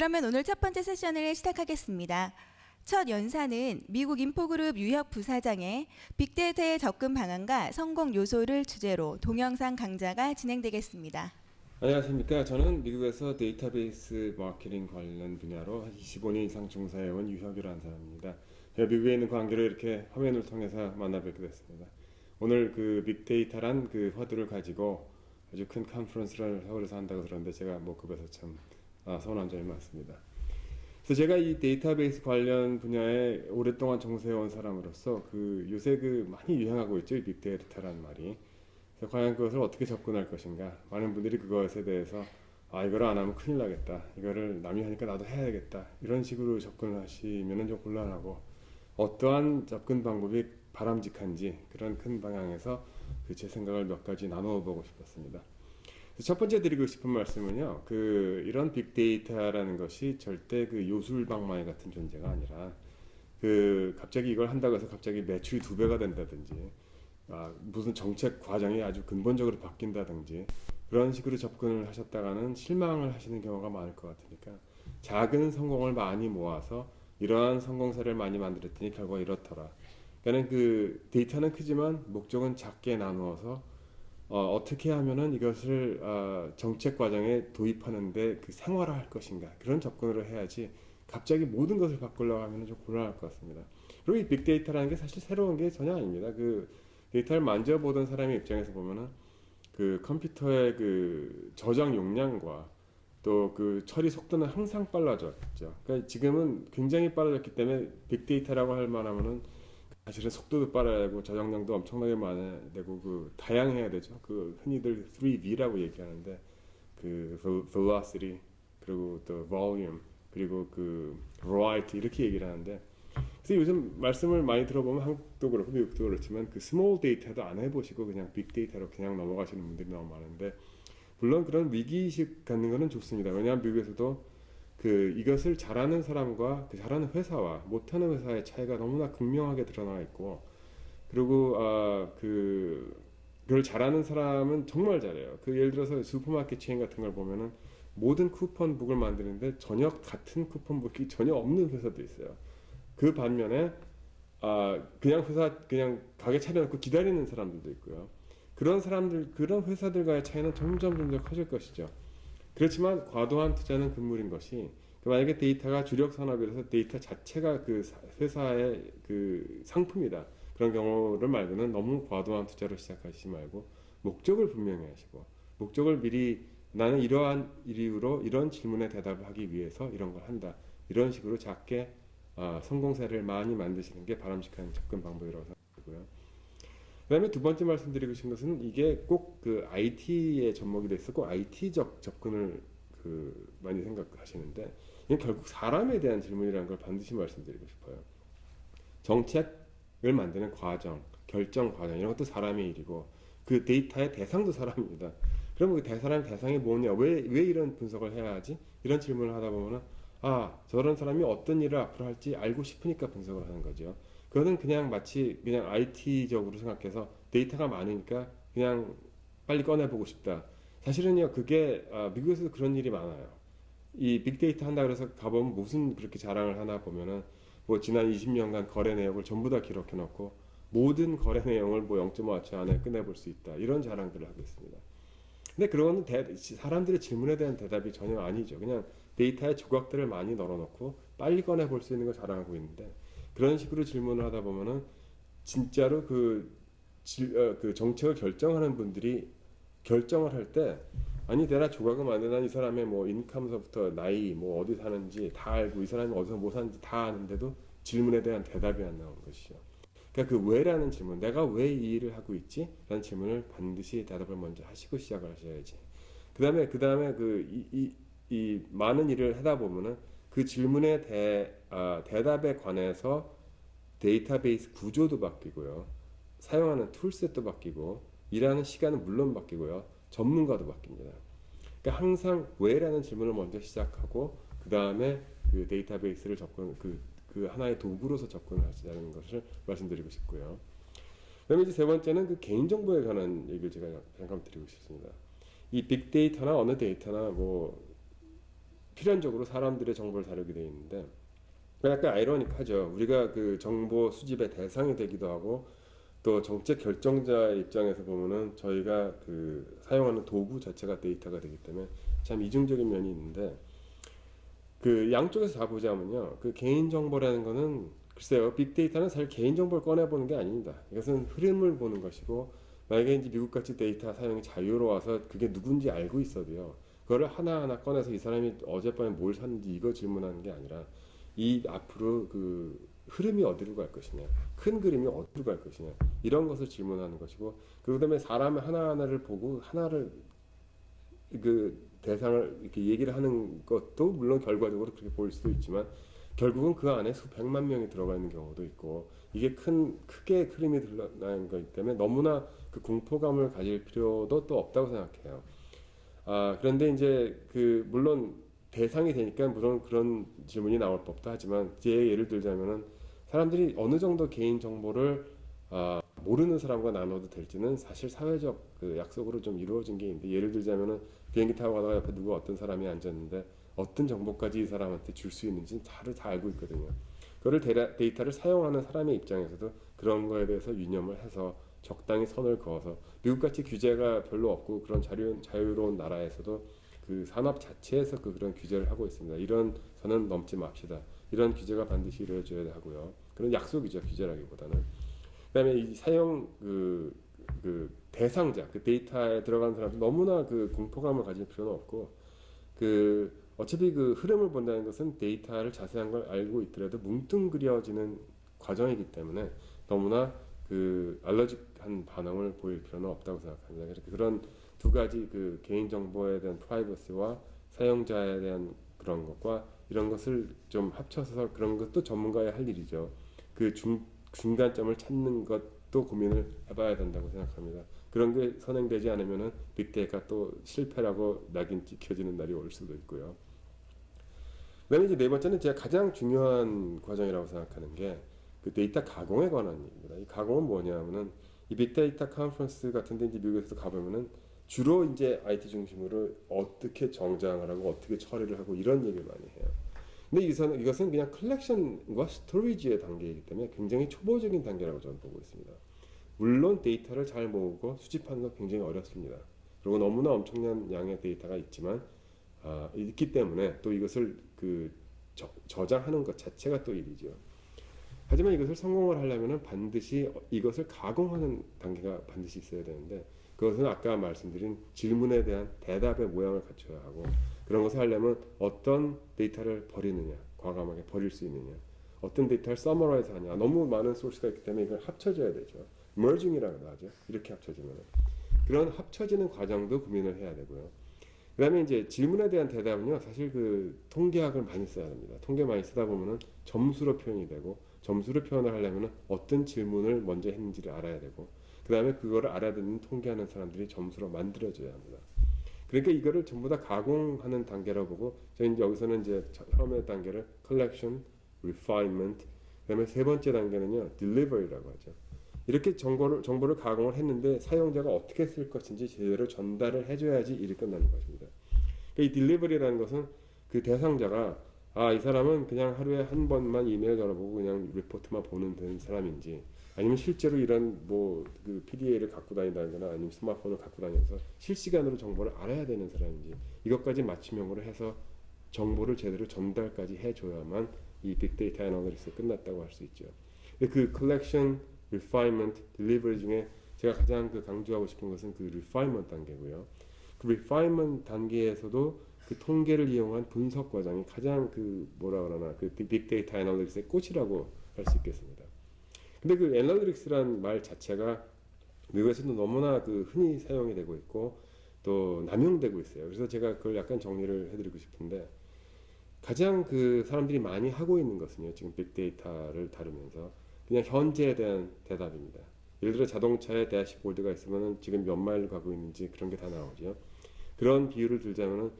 그러면 오늘 첫 번째 세션을 시작하겠습니다. 첫 연사는 미국 인포그룹 유혁 부사장의 빅데이터의 접근 방안과 성공 요소를 주제로 동영상 강좌가 진행되겠습니다. 안녕하십니까. 저는 미국에서 데이터베이스 마케팅 관련 분야로 25년 이상 종사해온 유혁이라는 사람입니다. 제가 미국에 있는 관계로 이렇게 화면을 통해서 만나뵙게 됐습니다. 오늘 그 빅데이터란 그 화두를 가지고 아주 큰 컨퍼런스를 서울에서 한다고 들었는데 제가 급해서 참 서운한 점이 많습니다. 그래서 제가 이 데이터베이스 관련 분야에 오랫동안 종사해온 사람으로서 그 요새 그 많이 유행하고 있죠. 이 빅데이터라는 말이. 그래서 과연 그것을 어떻게 접근할 것인가. 많은 분들이 그것에 대해서 이거를 안 하면 큰일 나겠다. 이거를 남이 하니까 나도 해야겠다. 이런 식으로 접근을 하시면 좀 곤란하고 어떠한 접근 방법이 바람직한지 그런 큰 방향에서 그 제 생각을 몇 가지 나누어 보고 싶었습니다. 첫 번째 드리고 싶은 말씀은요, 이런 빅데이터라는 것이 절대 그 요술방망이 같은 존재가 아니라, 갑자기 이걸 한다고 해서 갑자기 매출이 2배가 된다든지, 무슨 정책 과정이 아주 근본적으로 바뀐다든지, 그런 식으로 접근을 하셨다가는 실망을 하시는 경우가 많을 것 같으니까, 작은 성공을 많이 모아서 이러한 성공 사례를 많이 만들었더니 결과가 이렇더라. 그러니까 데이터는 크지만 목적은 작게 나누어서 어떻게 하면은 이것을 정책 과정에 도입하는데 생활화할 것인가 그런 접근으로 해야지 갑자기 모든 것을 바꾸려고 하면은 좀 곤란할 것 같습니다. 그리고 이 빅데이터라는 게 사실 새로운 게 전혀 아닙니다. 데이터를 만져보던 사람의 입장에서 보면은 컴퓨터의 저장 용량과 또 처리 속도는 항상 빨라졌죠. 그러니까 지금은 굉장히 빨라졌기 때문에 빅데이터라고 할 만하면은 사실은 속도도 빨라야 되고 저장량도 엄청나게 많아야 되고 다양해야 되죠. 흔히들 3V라고 얘기하는데 velocity 그리고 또 volume 그리고 variety 이렇게 얘기를 하는데 그래서 요즘 말씀을 많이 들어보면 한국도 그렇고 미국도 그렇지만 small data도 안 해보시고 그냥 빅 데이터로 그냥 넘어가시는 분들이 너무 많은데 물론 그런 위기의식 갖는 거는 좋습니다. 왜냐하면 미국에서도 이것을 잘하는 사람과 잘하는 회사와 못하는 회사의 차이가 너무나 극명하게 드러나 있고, 그리고, 그걸 잘하는 사람은 정말 잘해요. 예를 들어서 슈퍼마켓 체인 같은 걸 보면은 모든 쿠폰북을 만드는데 전혀 같은 쿠폰북이 전혀 없는 회사도 있어요. 그 반면에, 그냥 가게 차려놓고 기다리는 사람들도 있고요. 그런 회사들과의 차이는 점점 커질 것이죠. 그렇지만 과도한 투자는 금물인 것이 만약에 데이터가 주력 산업이라서 데이터 자체가 회사의 상품이다. 그런 경우를 말고는 너무 과도한 투자를 시작하시지 말고 목적을 분명히 하시고 목적을 미리 나는 이러한 이유로 이런 질문에 대답을 하기 위해서 이런 걸 한다. 이런 식으로 작게 성공 사례를 많이 만드시는 게 바람직한 접근 방법이라고 생각하고요. 그 다음에 두 번째 말씀드리고 싶은 것은 이게 꼭 IT에 접목이 돼 있었고 IT적 접근을 많이 생각하시는데 이건 결국 사람에 대한 질문이라는 걸 반드시 말씀드리고 싶어요. 정책을 만드는 과정, 결정 과정 이런 것도 사람의 일이고 데이터의 대상도 사람입니다. 그럼 대상이 뭐냐? 왜 이런 분석을 해야 하지? 이런 질문을 하다 보면은 저런 사람이 어떤 일을 앞으로 할지 알고 싶으니까 분석을 하는 거죠. 그거는 마치 IT적으로 생각해서 데이터가 많으니까 그냥 빨리 꺼내보고 싶다. 사실은요, 그게, 미국에서도 그런 일이 많아요. 이 빅데이터 한다 그래서 가보면 무슨 그렇게 자랑을 하나 보면은, 지난 20년간 거래 내역을 전부 다 기록해놓고, 모든 거래 내용을 0.5초 안에 꺼내볼 수 있다. 이런 자랑들을 하고 있습니다. 근데 그거는 사람들의 질문에 대한 대답이 전혀 아니죠. 그냥 데이터의 조각들을 많이 널어놓고, 빨리 꺼내볼 수 있는 걸 자랑하고 있는데, 그런 식으로 질문을 하다 보면은 진짜로 정책을 결정하는 분들이 결정을 할 때 내가 조각을 만드는 이 사람의 인컴서부터 나이 어디 사는지 다 알고 이 사람이 어디서 뭐 사는지 다 아는데도 질문에 대한 대답이 안 나오는 것이죠. 그러니까 왜라는 질문, 내가 왜 이 일을 하고 있지? 라는 질문을 반드시 대답을 먼저 하시고 시작을 하셔야지. 그 다음에 이 많은 일을 하다 보면은 그 질문에 대답에 관해서 데이터베이스 구조도 바뀌고요. 사용하는 툴셋도 바뀌고 일하는 시간은 물론 바뀌고요. 전문가도 바뀝니다. 그러니까 항상 왜라는 질문을 먼저 시작하고 그 다음에 데이터베이스를 하나의 도구로서 접근을 하시자는 것을 말씀드리고 싶고요. 그다음에 이제 세 번째는 개인정보에 관한 얘기를 제가 잠깐 드리고 싶습니다. 이 빅데이터나 어느 데이터나 필연적으로 사람들의 정보를 다루게 되어 있는데 약간 아이러니하죠. 우리가 그 정보 수집의 대상이 되기도 하고 또 정책 결정자의 입장에서 보면은 저희가 그 사용하는 도구 자체가 데이터가 되기 때문에 참 이중적인 면이 있는데 그 양쪽에서 다 보자면요. 그 개인 정보라는 거는 글쎄요. 빅데이터는 사실 개인 정보를 꺼내 보는 게 아닙니다. 이것은 흐름을 보는 것이고 만약에 이제 미국같이 데이터 사용이 자유로워서 그게 누군지 알고 있어도요. 그거를 하나하나 꺼내서 이 사람이 어젯밤에 뭘 샀는지 이거 질문하는 게 아니라 이 앞으로 그 흐름이 어디로 갈 것이냐, 큰 그림이 어디로 갈 것이냐 이런 것을 질문하는 것이고 그다음에 사람의 하나하나를 보고 하나를 그 대상을 이렇게 얘기를 하는 것도 물론 결과적으로 그렇게 보일 수도 있지만 결국은 그 안에 수백만 명이 들어가 있는 경우도 있고 이게 크게 흐름이 드러나는 거기 때문에 너무나 그 공포감을 가질 필요도 또 없다고 생각해요. 그런데 이제 그 물론 대상이 되니까 물론 그런 질문이 나올 법도 하지만 제 예를 들자면은 사람들이 어느 정도 개인 정보를 모르는 사람과 나눠도 될지는 사실 사회적 그 약속으로 좀 이루어진 게 있는데 예를 들자면은 비행기 타고 가다가 옆에 누구 어떤 사람이 앉았는데 어떤 정보까지 이 사람한테 줄 수 있는지 다 알고 있거든요. 그거를 데이터를 사용하는 사람의 입장에서도 그런 거에 대해서 유념을 해서 적당히 선을 그어서 미국같이 규제가 별로 없고 그런 자유로운 나라에서도 그 산업 자체에서 그런 규제를 하고 있습니다. 이런 선은 넘지 맙시다. 이런 규제가 반드시 이루어져야 하고요. 그런 약속이죠. 규제라기보다는. 그다음에 이 사용 그 대상자, 그 데이터에 들어가는 사람들 너무나 그 공포감을 가질 필요는 없고 그 어차피 그 흐름을 본다는 것은 데이터를 자세한 걸 알고 있더라도 뭉뚱그려지는 과정이기 때문에 너무나 그 알러직한 반응을 보일 필요는 없다고 생각합니다. 그래서 그런 두 가지 그 개인 정보에 대한 프라이버시와 사용자에 대한 그런 것과 이런 것을 좀 합쳐서 그런 것도 전문가의 할 일이죠. 그 중간점을 찾는 것도 고민을 해봐야 된다고 생각합니다. 그런 게 선행되지 않으면은 빅데이터가 또 실패라고 낙인 찍혀지는 날이 올 수도 있고요. 그다음에 이제 네 번째는 제가 가장 중요한 과정이라고 생각하는 게 그 데이터 가공에 관한 얘기입니다. 이 가공은 뭐냐면은 이 빅데이터 컨퍼런스 같은데 이제 미국에서 가보면은 주로 이제 IT 중심으로 어떻게 정장을 하고 어떻게 처리를 하고 이런 얘기를 많이 해요. 근데 이것은 그냥 컬렉션과 스토리지의 단계이기 때문에 굉장히 초보적인 단계라고 저는 보고 있습니다. 물론 데이터를 잘 모으고 수집하는 건 굉장히 어렵습니다. 그리고 너무나 엄청난 양의 데이터가 있기 때문에 또 이것을 그 저장하는 것 자체가 또 일이죠. 하지만 이것을 성공을 하려면 반드시 이것을 가공하는 단계가 반드시 있어야 되는데 그것은 아까 말씀드린 질문에 대한 대답의 모양을 갖춰야 하고 그런 것을 하려면 어떤 데이터를 버리느냐, 과감하게 버릴 수 있느냐, 어떤 데이터를 서머라이즈 하냐. 너무 많은 소스가 있기 때문에 이걸 합쳐져야 되죠. merging이라고 하죠. 이렇게 합쳐지면 그런 합쳐지는 과정도 고민을 해야 되고요. 그다음에 이제 질문에 대한 대답은요, 사실 그 통계학을 많이 써야 됩니다. 통계 많이 쓰다 보면은 점수로 표현이 되고 점수로 표현을 하려면은 어떤 질문을 먼저 했는지를 알아야 되고 그다음에 그거를 알아듣는 통계하는 사람들이 점수로 만들어져야 합니다. 그러니까 이거를 전부 다 가공하는 단계라고 보고 저희는 여기서는 이제 처음의 단계를 collection, refinement, 그다음에 세 번째 단계는요 delivery라고 하죠. 이렇게 정보를 가공을 했는데 사용자가 어떻게 쓸 것인지 제대로 전달을 해줘야지 일이 끝나는 것입니다. 이 delivery라는 것은 그 대상자가 이 사람은 그냥 하루에 한 번만 이메일 열어보고 그냥 리포트만 보는 된 사람인지 아니면 실제로 이런 그 PDA를 갖고 다닌다거나 아니면 스마트폰을 갖고 다니면서 실시간으로 정보를 알아야 되는 사람인지 이것까지 맞춤형으로 해서 정보를 제대로 전달까지 해줘야만 이 빅데이터 애널리시스 끝났다고 할 수 있죠. 그 collection, refinement, delivery 중에 제가 가장 강조하고 싶은 것은 그 refinement 단계고요. 그 refinement 단계에서도 그 통계를 이용한 분석 과정이 가장 그 빅데이터 애널리시스의 꽃이라고 할 수 있겠습니다. 근데 그 애널리틱스란 말 자체가 미국에서도 너무나 흔히 사용이 되고 있고 또 남용되고 있어요. 그래서 제가 그걸 약간 정리를 해드리고 싶은데 가장 사람들이 많이 하고 있는 것은요. 지금 빅데이터를 다루면서 그냥 현재에 대한 대답입니다. 예를 들어 자동차에 대시보드가 있으면은 지금 몇 마일로 가고 있는지 그런 게 다 나오죠. 그런 비유를 들자면은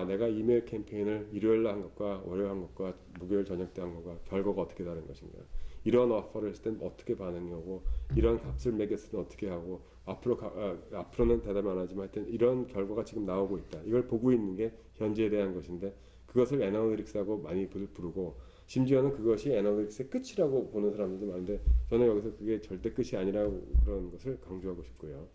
내가 이메일 캠페인을 일요일날 한 것과 월요일 한 것과 목요일 저녁 때 한 것과 결과가 어떻게 다른 것인가. 이런 오퍼를 했을 땐 어떻게 반응이 오고 이런 값을 매겼을 땐 어떻게 하고 앞으로는 대답 안 하지만 하여튼 이런 결과가 지금 나오고 있다. 이걸 보고 있는 게 현재에 대한 것인데 그것을 애널리틱스라고 많이 부르고 심지어는 그것이 애널리틱스의 끝이라고 보는 사람들도 많은데 저는 여기서 그게 절대 끝이 아니라고 그런 것을 강조하고 싶고요.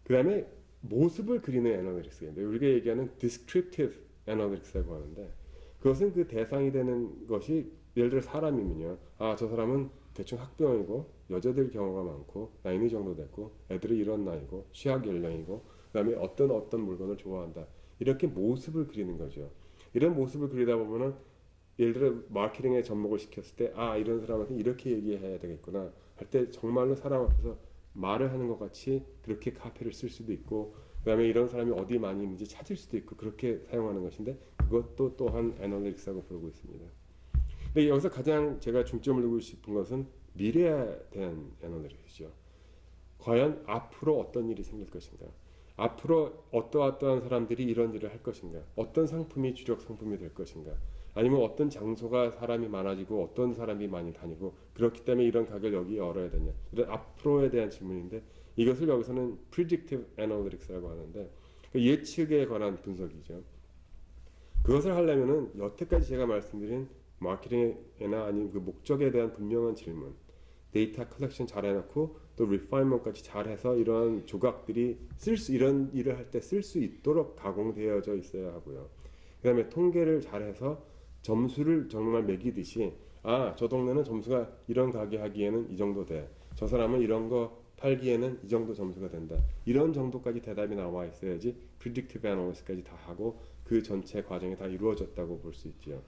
그 다음에 모습을 그리는 애널리틱스인데 우리가 얘기하는 descriptive analytics라고 하는데 그것은 그 대상이 되는 것이 예를 들어 사람이면요. 아, 저 사람은 대충 학병이고 여자들 경우가 많고 나이는 정도 됐고 애들이 이런 나이고 취학 연령이고 그다음에 어떤 물건을 좋아한다. 이렇게 모습을 그리는 거죠. 이런 모습을 그리다 보면은 예를 들어 마케팅에 접목을 시켰을 때 아, 이런 사람한테 이렇게 얘기해야 되겠구나 할 때 정말로 사람 앞에서 말을 하는 것 같이 그렇게 카피를 쓸 수도 있고 그다음에 이런 사람이 어디 많이 있는지 찾을 수도 있고 그렇게 사용하는 것인데 그것도 또한 애널리틱스라고 부르고 있습니다. 근데 여기서 가장 제가 중점을 두고 싶은 것은 미래에 대한 애널리틱스죠. 과연 앞으로 어떤 일이 생길 것인가? 앞으로 어떠한 사람들이 이런 일을 할 것인가? 어떤 상품이 주력 상품이 될 것인가? 아니면 어떤 장소가 사람이 많아지고 어떤 사람이 많이 다니고 그렇기 때문에 이런 가게를 여기 열어야 되냐? 이런 앞으로에 대한 질문인데 이것을 여기서는 predictive analytics라고 하는데 예측에 관한 분석이죠. 그것을 하려면은 여태까지 제가 말씀드린 마케팅이나 아니면 그 목적에 대한 분명한 질문, 데이터 컬렉션 잘 해놓고 또 리파이먼까지 잘해서 이런 조각들이 이런 일을 할 때 쓸 수 있도록 가공되어져 있어야 하고요. 그다음에 통계를 잘해서 점수를 정말 매기듯이 아, 저 동네는 점수가 이런 가게 하기에는 이 정도 돼. 저 사람은 이런 거 팔기에는 이 정도 점수가 된다. 이런 정도까지 대답이 나와 있어야지 predictive analysis까지 다 하고 그 전체 과정이 다 이루어졌다고 볼 수 있죠.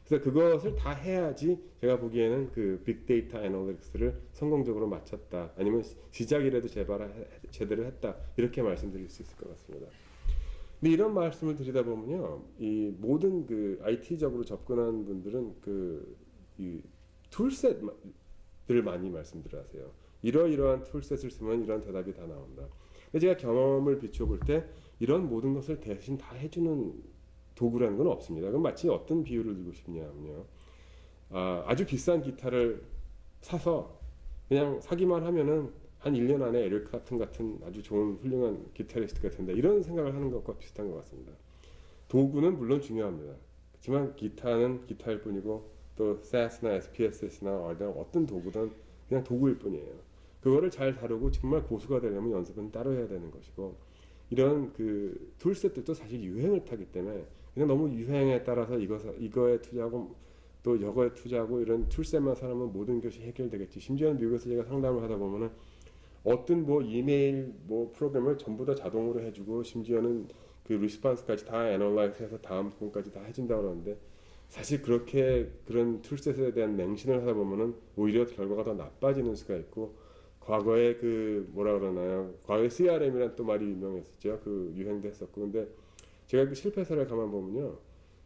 그래서 그것을 다 해야지 제가 보기에는 그 빅데이터 애널리틱스를 성공적으로 마쳤다. 아니면 시작이라도 제대로 했다. 이렇게 말씀드릴 수 있을 것 같습니다. 근데 이런 말씀을 드리다 보면요, 이 모든 그 IT적으로 접근한 분들은 이 툴셋들 많이 말씀들 하세요. 이러이러한 툴셋을 쓰면 이런 대답이 다 나온다. 근데 제가 경험을 비춰볼 때 이런 모든 것을 대신 다 해주는 도구라는 건 없습니다. 그럼 마치 어떤 비유를 들고 싶냐면요, 아주 비싼 기타를 사서 그냥 사기만 하면은 한 1년 안에 에릭 클랩튼 같은 아주 좋은 훌륭한 기타리스트가 된다. 이런 생각을 하는 것과 비슷한 것 같습니다. 도구는 물론 중요합니다. 그렇지만 기타는 기타일 뿐이고 또 SAS나 SPSS나 어떤 도구든 그냥 도구일 뿐이에요. 그거를 잘 다루고 정말 고수가 되려면 연습은 따로 해야 되는 것이고 이런 그 툴셋들도 사실 유행을 타기 때문에 그냥 너무 유행에 따라서 이거에 투자하고 또 저거에 투자하고 이런 툴셋만 사놓으면 모든 것이 해결되겠지. 심지어는 미국에서 제가 상담을 하다 보면은 어떤 뭐 이메일 뭐 프로그램을 전부 다 자동으로 해주고 심지어는 그 리스폰스까지 다 애널라이즈해서 다음 부분까지 다 해준다고 그러는데 사실 그런 툴셋에 대한 맹신을 하다 보면은 오히려 결과가 더 나빠지는 수가 있고 과거에 그 뭐라 그러나요? 과거에 CRM이란 또 말이 유명했었죠. 그 유행도 했었고 근데 제가 그 실패 사례를 가만 보면요.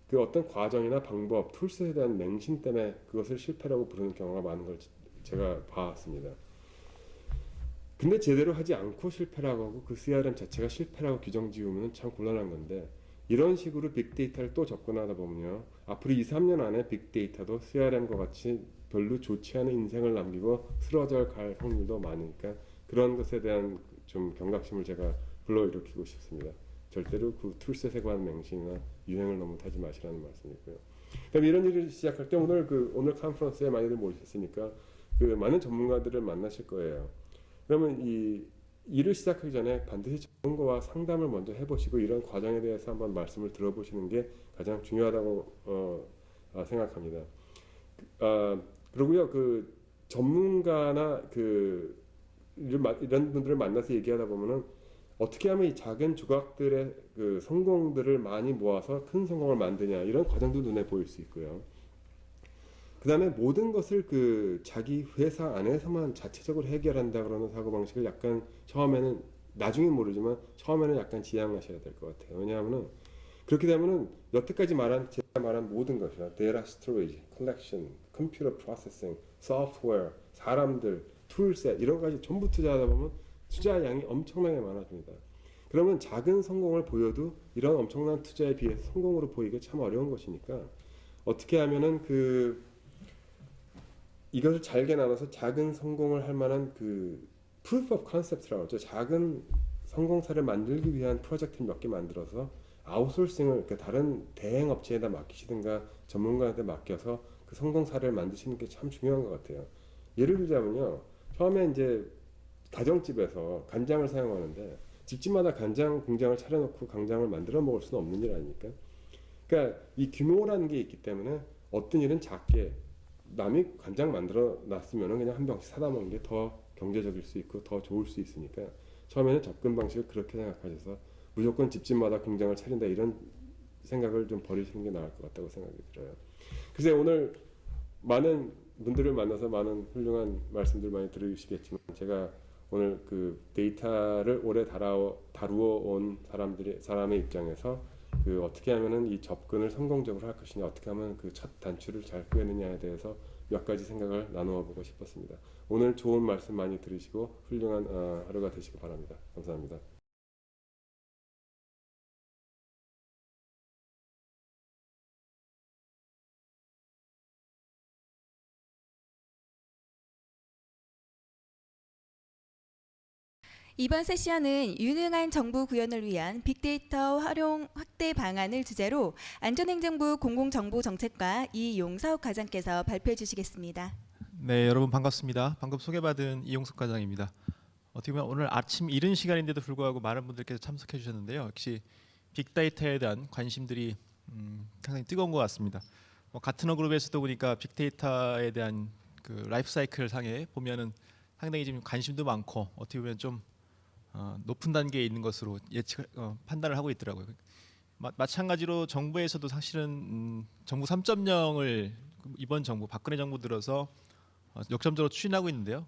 그 어떤 과정이나 방법, 툴셋에 대한 맹신 때문에 그것을 실패라고 부르는 경우가 많은 걸 제가 봐왔습니다. 근데 제대로 하지 않고 실패라고 하고 그 CRM 자체가 실패라고 규정 지으면 참 곤란한 건데 이런 식으로 빅데이터를 또 접근하다 보면요. 앞으로 2, 3년 안에 빅데이터도 CRM과 같이 별로 좋지 않은 인생을 남기고 쓰러져 갈 확률도 많으니까 그런 것에 대한 좀 경각심을 제가 불러일으키고 싶습니다. 절대로 그 툴셋에 관한 맹신이나 유행을 너무 타지 마시라는 말씀이고요. 그럼 이런 일을 시작할 때 오늘 컨퍼런스에 많이들 모셨으니까 그 많은 전문가들을 만나실 거예요. 그러면 이 일을 시작하기 전에 반드시 전문가와 상담을 먼저 해보시고 이런 과정에 대해서 한번 말씀을 들어보시는 게 가장 중요하다고 생각합니다. 그리고요 그 전문가나 이런 분들을 만나서 얘기하다 보면은 어떻게 하면 이 작은 조각들의 그 성공들을 많이 모아서 큰 성공을 만드냐 이런 과정도 눈에 보일 수 있고요. 그 다음에 모든 것을 그 자기 회사 안에서만 자체적으로 해결한다 그러는 사고방식을 약간 처음에는 나중엔 모르지만 처음에는 약간 지양하셔야 될 것 같아요. 왜냐하면은 그렇게 되면은 여태까지 제가 말한 모든 것이요. 데이터 스토리지, 컬렉션, 컴퓨터 프로세싱, 소프트웨어, 사람들, 툴셋 이런 가지 전부 투자하다 보면 투자 양이 엄청나게 많아집니다. 그러면 작은 성공을 보여도 이런 엄청난 투자에 비해서 성공으로 보이기가 참 어려운 것이니까 어떻게 하면은 이것을 잘게 나눠서 작은 성공을 할 만한 그 proof of concept라고 하죠. 작은 성공사를 만들기 위한 프로젝트 몇 개 만들어서 아웃소싱을 그러니까 다른 대행 업체에다 맡기시든가 전문가한테 맡겨서 그 성공 사례를 만드시는 게 참 중요한 것 같아요. 예를 들자면요, 처음에 이제 가정집에서 간장을 사용하는데 집집마다 간장 공장을 차려놓고 간장을 만들어 먹을 수는 없는 일 아닙니까? 그러니까 이 규모라는 게 있기 때문에 어떤 일은 작게 남이 간장 만들어 놨으면 그냥 한 병씩 사다 먹는 게 더 경제적일 수 있고 더 좋을 수 있으니까 처음에는 접근 방식을 그렇게 생각하셔서 무조건 집집마다 공장을 차린다 이런 생각을 좀 버리시는 게 나을 것 같다고 생각이 들어요. 글쎄 오늘 많은 분들을 만나서 많은 훌륭한 말씀들 많이 들으시겠지만 제가 오늘 그 데이터를 오래 다루어 온 사람의 입장에서 그 어떻게 하면은 이 접근을 성공적으로 할 것이냐, 어떻게 하면 그 첫 단추를 잘 꿰느냐에 대해서 몇 가지 생각을 나누어 보고 싶었습니다. 오늘 좋은 말씀 많이 들으시고 훌륭한 하루가 되시기 바랍니다. 감사합니다. 이번 세션은 유능한 정부 구현을 위한 빅데이터 활용 확대 방안을 주제로 안전행정부 공공정보정책과 이용석 과장께서 발표해 주시겠습니다. 네, 여러분 반갑습니다. 방금 소개받은 이용석 과장입니다. 어떻게 보면 오늘 아침 이른 시간인데도 불구하고 많은 분들께서 참석해 주셨는데요. 역시 빅데이터에 대한 관심들이 상당히 뜨거운 것 같습니다. 같은 그룹에서도 보니까 빅데이터에 대한 그 라이프 사이클 상에 보면은 상당히 지금 관심도 많고 어떻게 보면 좀 높은 단계에 있는 것으로 판단을 하고 있더라고요. 마찬가지로 정부에서도 사실은 정부 3.0을 이번 정부 박근혜 정부 들어서 역점적으로 추진하고 있는데요.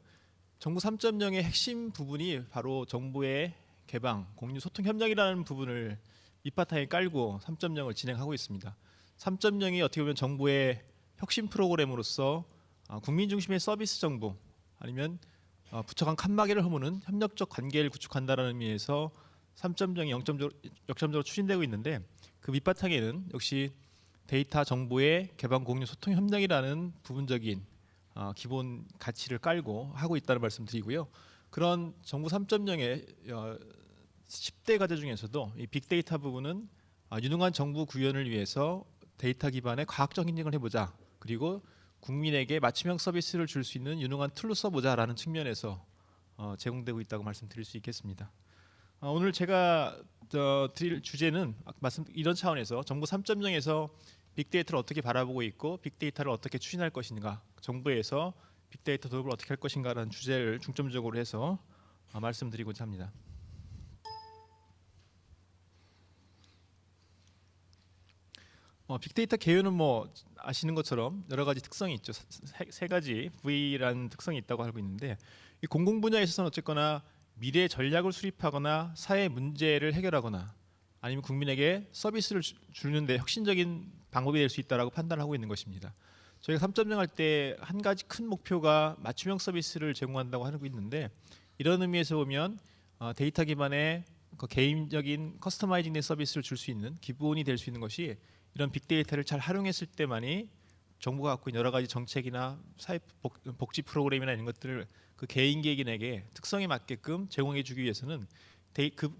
정부 3.0의 핵심 부분이 바로 정부의 개방, 공유, 소통, 협력이라는 부분을 밑바탕에 깔고 3.0을 진행하고 있습니다. 3.0이 어떻게 보면 정부의 혁신 프로그램으로서 국민 중심의 서비스 정부 아니면 부처 간 칸막이를 허무는 협력적 관계를 구축한다는 의미에서 3.0이 역점적으로 추진되고 있는데 그 밑바탕에는 역시 데이터 정보의 개방, 공유, 소통, 협력이라는 부분적인 기본 가치를 깔고 하고 있다는 말씀드리고요. 그런 정부 3.0의 10대 과제 중에서도 이 빅데이터 부분은 유능한 정부 구현을 위해서 데이터 기반의 과학적 인증을 해보자. 그리고 국민에게 맞춤형 서비스를 줄 수 있는 유능한 툴로 써보자라는 측면에서 제공되고 있다고 말씀드릴 수 있겠습니다. 오늘 제가 드릴 주제는 이런 차원에서 정부 3.0에서 빅데이터를 어떻게 바라보고 있고 빅데이터를 어떻게 추진할 것인가, 정부에서 빅데이터 도입을 어떻게 할 것인가라는 주제를 중점적으로 해서 말씀드리고자 합니다. 빅데이터 개요는 뭐 아시는 것처럼 여러 가지 특성이 있죠. 세 가지 V라는 특성이 있다고 알고 있는데 이 공공 분야에 있어서는 어쨌거나 미래 전략을 수립하거나 사회 문제를 해결하거나 아니면 국민에게 서비스를 주는데 혁신적인 방법이 될 수 있다라고 판단하고 있는 것입니다. 저희가 3.0 할 때 한 가지 큰 목표가 맞춤형 서비스를 제공한다고 하고 있는데 이런 의미에서 보면 데이터 기반의 개인적인 커스터마이징된 서비스를 줄 수 있는 기본이 될 수 있는 것이 이런 빅데이터를 잘 활용했을 때만이 정부가 갖고 있는 여러 가지 정책이나 사회 복지 프로그램이나 이런 것들을 그 개인에게 특성에 맞게끔 제공해주기 위해서는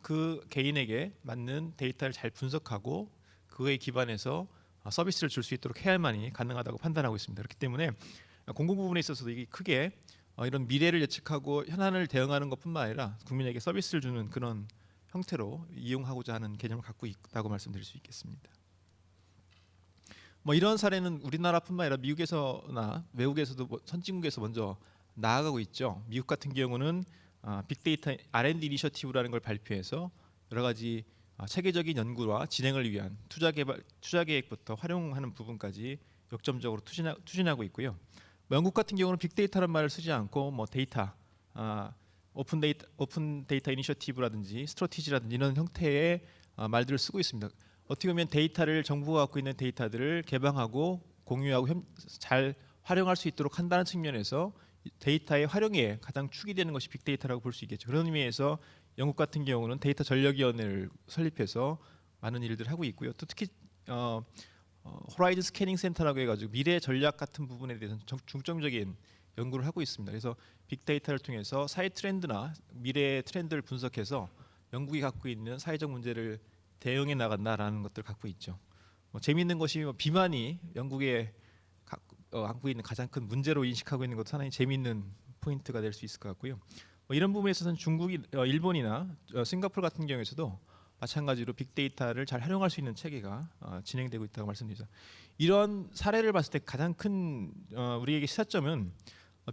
그 개인에게 맞는 데이터를 잘 분석하고 그거에 기반해서 서비스를 줄 수 있도록 해야만이 가능하다고 판단하고 있습니다. 그렇기 때문에 공공 부분에 있어서도 이게 크게 이런 미래를 예측하고 현안을 대응하는 것뿐만 아니라 국민에게 서비스를 주는 그런 형태로 이용하고자 하는 개념을 갖고 있다고 말씀드릴 수 있겠습니다. 이런 사례는 우리나라뿐만 아니라 미국에서나 외국에서도 선진국에서 먼저 나아가고 있죠. 미국 같은 경우는 빅데이터 R&D 이니셔티브라는 걸 발표해서 여러 가지 체계적인 연구와 진행을 위한 투자 계획부터 활용하는 부분까지 역점적으로 추진하고 있고요. 영국 같은 경우는 빅데이터라는 말을 쓰지 않고 데이터, 오픈 데이터 이니셔티브라든지 스트래티지라든지 이런 형태의 말들을 쓰고 있습니다. 어떻게 보면 데이터를 정부가 갖고 있는 데이터들을 개방하고 공유하고 잘 활용할 수 있도록 한다는 측면에서 데이터의 활용에 가장 축이 되는 것이 빅데이터라고 볼 수 있겠죠. 그런 의미에서 영국 같은 경우는 데이터 전략위원회를 설립해서 많은 일들을 하고 있고요. 또 특히 호라이즌 스캐닝 센터라고 해가지고 미래 전략 같은 부분에 대해서 중점적인 연구를 하고 있습니다. 그래서 빅데이터를 통해서 사회 트렌드나 미래 트렌드를 분석해서 영국이 갖고 있는 사회적 문제를 대응해 나간다라는 것들을 갖고 있죠. 재미있는 것이 비만이 영국에 안고 있는 가장 큰 문제로 인식하고 있는 것도 하나의 재미있는 포인트가 될 수 있을 것 같고요. 이런 부분에 있어서는 중국이 일본이나 싱가포르 같은 경우에서도 마찬가지로 빅데이터를 잘 활용할 수 있는 체계가 진행되고 있다고 말씀드리죠. 이런 사례를 봤을 때 가장 큰 우리에게 시사점은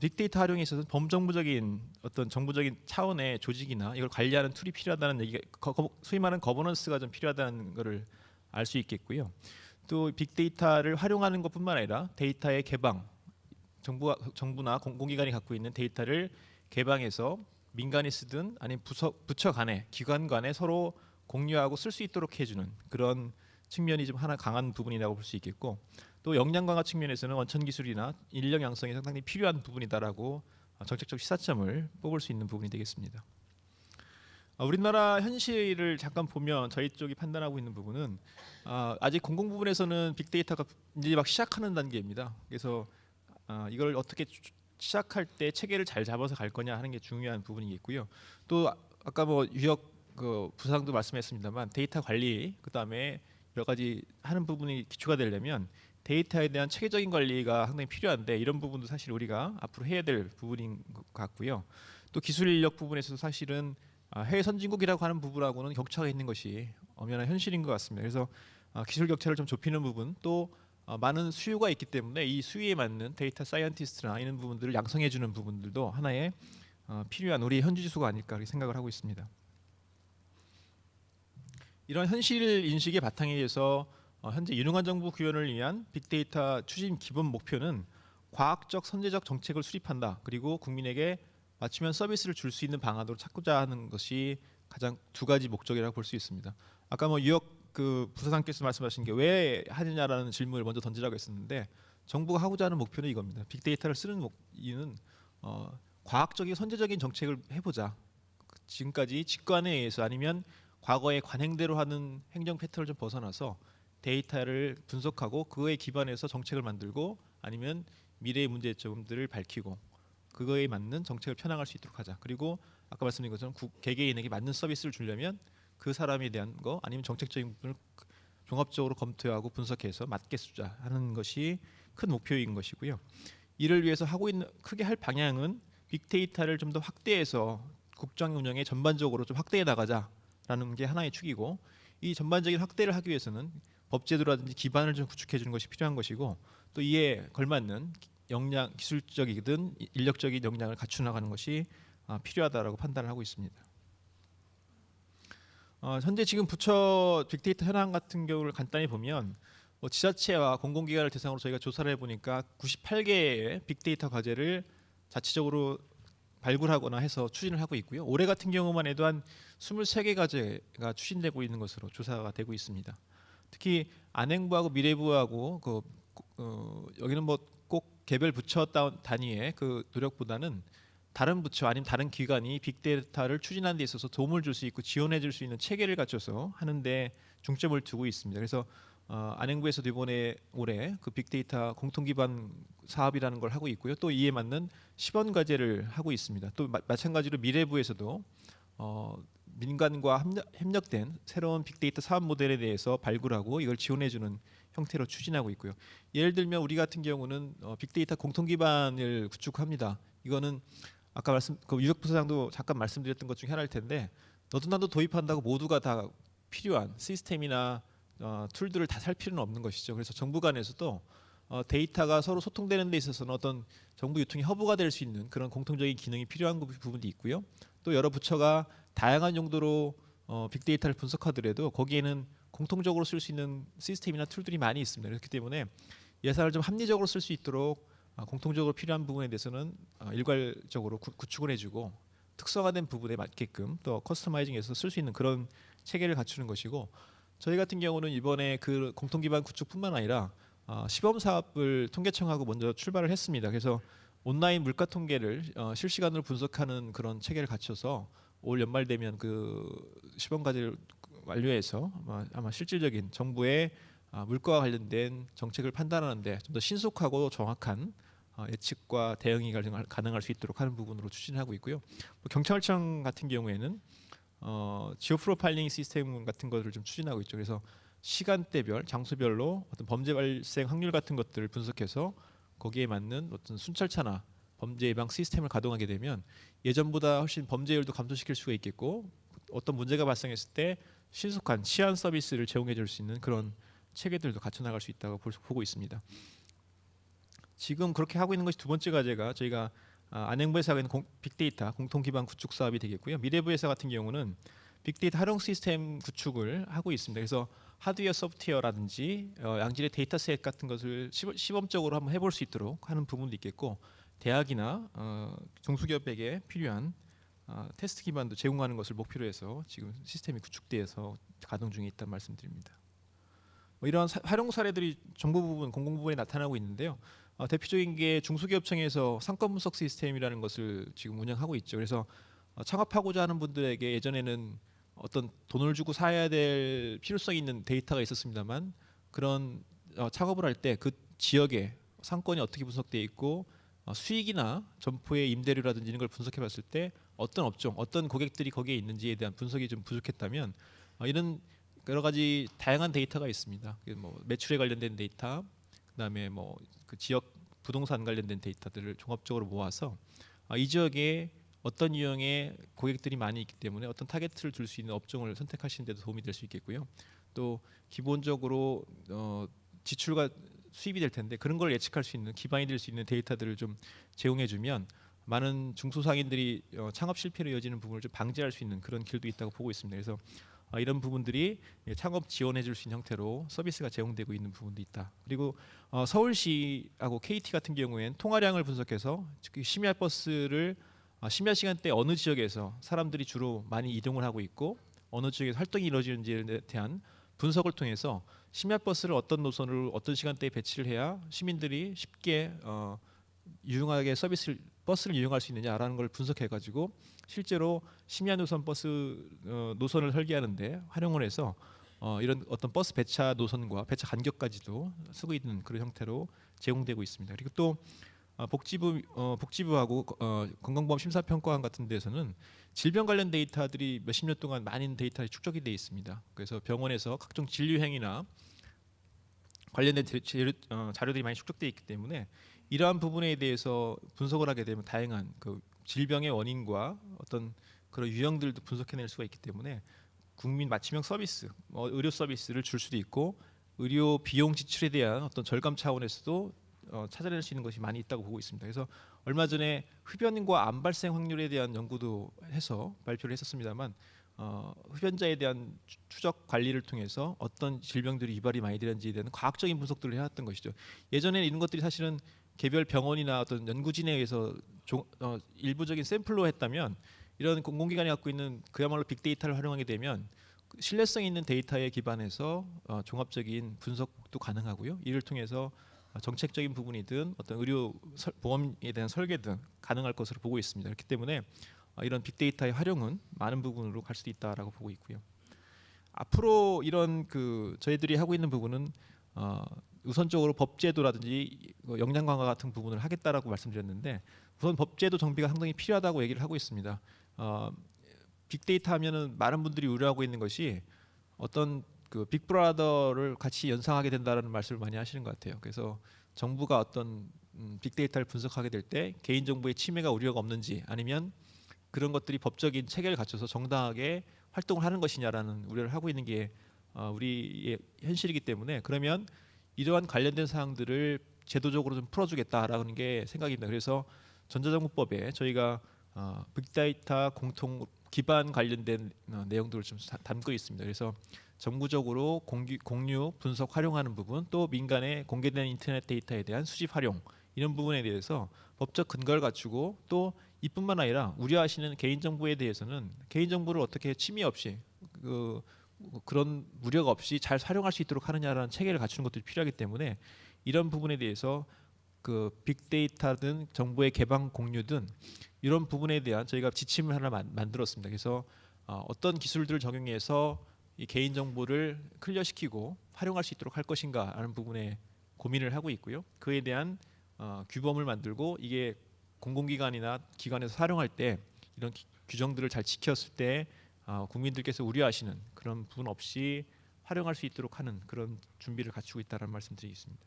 빅데이터 활용에 있어서 범정부적인 어떤 정부적인 차원의 조직이나 이걸 관리하는 툴이 필요하다는 얘기가 소위 말하는 거버넌스가 좀 필요하다는 것을 알 수 있겠고요. 또 빅데이터를 활용하는 것뿐만 아니라 데이터의 개방, 정부나 공공기관이 갖고 있는 데이터를 개방해서 민간이 쓰든 아니면 부처 간에 기관 간에 서로 공유하고 쓸 수 있도록 해주는 그런 측면이 좀 하나 강한 부분이라고 볼 수 있겠고, 또 역량 강화 측면에서는 원천 기술이나 인력 양성이 상당히 필요한 부분이다라고 정책적 시사점을 뽑을 수 있는 부분이 되겠습니다. 우리나라 현실을 잠깐 보면 저희 쪽이 판단하고 있는 부분은 아직 공공 부분에서는 빅데이터가 이제 막 시작하는 단계입니다. 그래서 이걸 어떻게 시작할 때 체계를 잘 잡아서 갈 거냐 하는 게 중요한 부분이겠고요. 또 아까 유역 부상도 말씀했습니다만 데이터 관리 그다음에 여러 가지 하는 부분이 기초가 되려면 데이터에 대한 체계적인 관리가 상당히 필요한데 이런 부분도 사실 우리가 앞으로 해야 될 부분인 것 같고요. 또 기술 인력 부분에서도 사실은 해외 선진국이라고 하는 부분하고는 격차가 있는 것이 엄연한 현실인 것 같습니다. 그래서 기술 격차를 좀 좁히는 부분 또 많은 수요가 있기 때문에 이 수요에 맞는 데이터 사이언티스트나 이런 부분들을 양성해주는 부분들도 하나의 필요한 우리 현지지수가 아닐까 그렇게 생각을 하고 있습니다. 이런 현실 인식의 바탕에 의해서 현재 유능한 정부 구현을 위한 빅데이터 추진 기본 목표는 과학적 선제적 정책을 수립한다. 그리고 국민에게 맞춤형 서비스를 줄 수 있는 방안으로 찾고자 하는 것이 가장 두 가지 목적이라고 볼 수 있습니다. 아까 유역 부사장께서 말씀하신 게 왜 하느냐라는 질문을 먼저 던지라고 했었는데 정부가 하고자 하는 목표는 이겁니다. 빅데이터를 쓰는 이유는 과학적인 선제적인 정책을 해보자. 지금까지 직관에 의해서 아니면 과거의 관행대로 하는 행정 패턴을 좀 벗어나서 데이터를 분석하고 그거에 기반해서 정책을 만들고 아니면 미래의 문제점들을 밝히고 그거에 맞는 정책을 편향할 수 있도록 하자. 그리고 아까 말씀드린 것처럼 개개인에게 맞는 서비스를 주려면 그 사람에 대한 거 아니면 정책적인 부분을 종합적으로 검토하고 분석해서 맞게 쓰자 하는 것이 큰 목표인 것이고요. 이를 위해서 하고 있는 크게 할 방향은 빅데이터를 좀 더 확대해서 국정 운영에 전반적으로 좀 확대해 나가자라는 게 하나의 축이고 이 전반적인 확대를 하기 위해서는 법제도라든지 기반을 좀 구축해 주는 것이 필요한 것이고 또 이에 걸맞는 역량 기술적이든 인력적인 역량을 갖추어 나가는 것이 필요하다라고 판단을 하고 있습니다. 현재 지금 부처 빅데이터 현황 같은 경우를 간단히 보면 지자체와 공공기관을 대상으로 저희가 조사를 해보니까 98개의 빅데이터 과제를 자체적으로 발굴하거나 해서 추진을 하고 있고요. 올해 같은 경우만 해도 한 23개 과제가 추진되고 있는 것으로 조사가 되고 있습니다. 특히 안행부하고 미래부하고 여기는 꼭 개별 부처 단위의 그 노력보다는 다른 부처 아니면 다른 기관이 빅데이터를 추진하는 데 있어서 도움을 줄 수 있고 지원해 줄 수 있는 체계를 갖춰서 하는데 중점을 두고 있습니다. 그래서 안행부에서도 이번에 올해 그 빅데이터 공통기반 사업이라는 걸 하고 있고요. 또 이에 맞는 시범 과제를 하고 있습니다. 또 마찬가지로 미래부에서도 민간과 협력된 새로운 빅데이터 사업 모델에 대해서 발굴하고 이걸 지원해주는 형태로 추진하고 있고요. 예를 들면 우리 같은 경우는 빅데이터 공통기반을 구축합니다. 이거는 아까 유적부사장도 잠깐 말씀드렸던 것 중에 하나일 텐데 너도 나도 도입한다고 모두가 다 필요한 시스템이나 툴들을 다 살 필요는 없는 것이죠. 그래서 정부 간에서도 데이터가 서로 소통되는 데 있어서는 어떤 정부 유통의 허브가 될 수 있는 그런 공통적인 기능이 필요한 부분도 있고요. 또 여러 부처가 다양한 용도로 빅데이터를 분석하더라도 거기에는 공통적으로 쓸 수 있는 시스템이나 툴들이 많이 있습니다. 그렇기 때문에 예산을 좀 합리적으로 쓸 수 있도록 공통적으로 필요한 부분에 대해서는 일괄적으로 구축을 해주고 특성화된 부분에 맞게끔 또 커스터마이징해서 쓸 수 있는 그런 체계를 갖추는 것이고 저희 같은 경우는 이번에 그 공통기반 구축뿐만 아니라 시범 사업을 통계청하고 먼저 출발을 했습니다. 그래서 온라인 물가 통계를 실시간으로 분석하는 그런 체계를 갖춰서 올 연말 되면 그 시범 과제를 완료해서 아마 실질적인 정부의 물가와 관련된 정책을 판단하는데 좀 더 신속하고 정확한 예측과 대응이 가능할 수 있도록 하는 부분으로 추진하고 있고요. 경찰청 같은 경우에는 지오 프로파일링 시스템 같은 것을 좀 추진하고 있죠. 그래서 시간대별, 장소별로 어떤 범죄 발생 확률 같은 것들을 분석해서 거기에 맞는 어떤 순찰차나 범죄 예방 시스템을 가동하게 되면 예전보다 훨씬 범죄율도 감소시킬 수가 있겠고 어떤 문제가 발생했을 때 신속한 치안 서비스를 제공해 줄 수 있는 그런 체계들도 갖춰 나갈 수 있다고 보고 있습니다. 지금 그렇게 하고 있는 것이 두 번째 과제가 저희가 안행부에서 하고 있는 빅데이터 공통 기반 구축 사업이 되겠고요. 미래부에서 같은 경우는 빅데이터 활용 시스템 구축을 하고 있습니다. 그래서 하드웨어, 소프트웨어라든지 양질의 데이터셋 같은 것을 시범적으로 한번 해볼 수 있도록 하는 부분도 있겠고 대학이나 중소기업에게 필요한 테스트 기반도 제공하는 것을 목표로 해서 지금 시스템이 구축돼서 가동 중에 있다는 말씀드립니다. 이러한 활용 사례들이 정부 부분, 공공 부분에 나타나고 있는데요. 대표적인 게 중소기업청에서 상권 분석 시스템이라는 것을 지금 운영하고 있죠. 그래서 창업하고자 하는 분들에게 예전에는 어떤 돈을 주고 사야 될 필요성이 있는 데이터가 있었습니다만 그런 창업을 할 때 그 지역에 상권이 어떻게 분석되어 있고 수익이나 점포의 임대료라든지 이런 걸 분석해봤을 때 어떤 업종, 어떤 고객들이 거기에 있는지에 대한 분석이 좀 부족했다면 이런 여러 가지 다양한 데이터가 있습니다. 뭐 매출에 관련된 데이터, 그다음에 뭐 그 지역 부동산 관련된 데이터들을 종합적으로 모아서 이 지역에 어떤 유형의 고객들이 많이 있기 때문에 어떤 타겟을 줄 수 있는 업종을 선택하시는 데도 도움이 될 수 있겠고요. 또 기본적으로 지출과 수입이 될 텐데 그런 걸 예측할 수 있는 기반이 될 수 있는 데이터들을 좀 제공해주면 많은 중소상인들이 창업 실패로 이어지는 부분을 좀 방지할 수 있는 그런 길도 있다고 보고 있습니다. 그래서 이런 부분들이 창업 지원해줄 수 있는 형태로 서비스가 제공되고 있는 부분도 있다. 그리고 서울시하고 KT 같은 경우에는 통화량을 분석해서 심야 버스를 심야 시간대 어느 지역에서 사람들이 주로 많이 이동을 하고 있고 어느 지역에서 활동이 이루어지는지에 대한 분석을 통해서 심야 버스를 어떤 노선을 어떤 시간대에 배치를 해야 시민들이 쉽게 유용하게 버스를 이용할 수 있느냐라는 걸 분석해가지고 실제로 심야 노선 버스 노선을 설계하는데 활용을 해서 이런 어떤 버스 배차 노선과 배차 간격까지도 쓰고 있는 그런 형태로 제공되고 있습니다. 그리고 또 복지부하고 건강보험 심사평가원 같은 데서는 질병 관련 데이터들이 몇십 년 동안 많은 데이터가 축적이 돼 있습니다. 그래서 병원에서 각종 진료 행위나 관련된 자료들이 많이 축적돼 있기 때문에 이러한 부분에 대해서 분석을 하게 되면 다양한 그 질병의 원인과 어떤 그런 유형들도 분석해낼 수가 있기 때문에 국민 맞춤형 서비스, 의료 서비스를 줄 수도 있고 의료 비용 지출에 대한 어떤 절감 차원에서도 찾아낼 수 있는 것이 많이 있다고 보고 있습니다. 그래서 얼마 전에 흡연과 암 발생 확률에 대한 연구도 해서 발표를 했었습니다만 흡연자에 대한 추적 관리를 통해서 어떤 질병들이 유발이 많이 되는지에 대한 과학적인 분석들을 해왔던 것이죠. 예전에는 이런 것들이 사실은 개별 병원이나 어떤 연구진에 의해서 일부적인 샘플로 했다면 이런 공공기관이 갖고 있는 그야말로 빅데이터를 활용하게 되면 신뢰성 있는 데이터에 기반해서 종합적인 분석도 가능하고요. 이를 통해서 정책적인 부분이든 어떤 의료 보험에 대한 설계 등 가능할 것으로 보고 있습니다. 그렇기 때문에 이런 빅데이터의 활용은 많은 부분으로 갈 수도 있다라고 보고 있고요. 앞으로 이런 저희들이 하고 있는 부분은 우선적으로 법제도라든지 역량 강화 같은 부분을 하겠다라고 말씀드렸는데 우선 법제도 정비가 상당히 필요하다고 얘기를 하고 있습니다. 빅데이터 하면은 많은 분들이 우려하고 있는 것이 어떤 빅브라더를 같이 연상하게 된다라는 말씀을 많이 하시는 것 같아요. 그래서 정부가 어떤 빅데이터를 분석하게 될 때 개인정보의 침해가 우려가 없는지 아니면 그런 것들이 법적인 체계를 갖춰서 정당하게 활동을 하는 것이냐라는 우려를 하고 있는 게 우리의 현실이기 때문에 그러면 이러한 관련된 사항들을 제도적으로 좀 풀어주겠다라는 게 생각입니다. 그래서 전자정보법에 저희가 빅데이터 공통 기반 관련된 내용들을 좀 담고 있습니다. 그래서 정부적으로 공유, 분석, 활용하는 부분, 또 민간의 공개된 인터넷 데이터에 대한 수집, 활용 이런 부분에 대해서 법적 근거를 갖추고 또 이뿐만 아니라 우려하시는 개인정보에 대해서는 개인정보를 어떻게 침해 없이 그런 우려가 없이 잘 활용할 수 있도록 하느냐라는 체계를 갖추는 것들이 필요하기 때문에 이런 부분에 대해서 빅데이터든 정보의 개방 공유든 이런 부분에 대한 저희가 지침을 하나 만들었습니다. 그래서 어떤 기술들을 적용해서 이 개인 정보를 클리어시키고 활용할 수 있도록 할 것인가라는 부분에 고민을 하고 있고요. 그에 대한 규범을 만들고 이게 공공기관이나 기관에서 활용할 때 이런 규정들을 잘 지켰을 때 국민들께서 우려하시는 그런 부분 없이 활용할 수 있도록 하는 그런 준비를 갖추고 있다는 말씀드리겠습니다.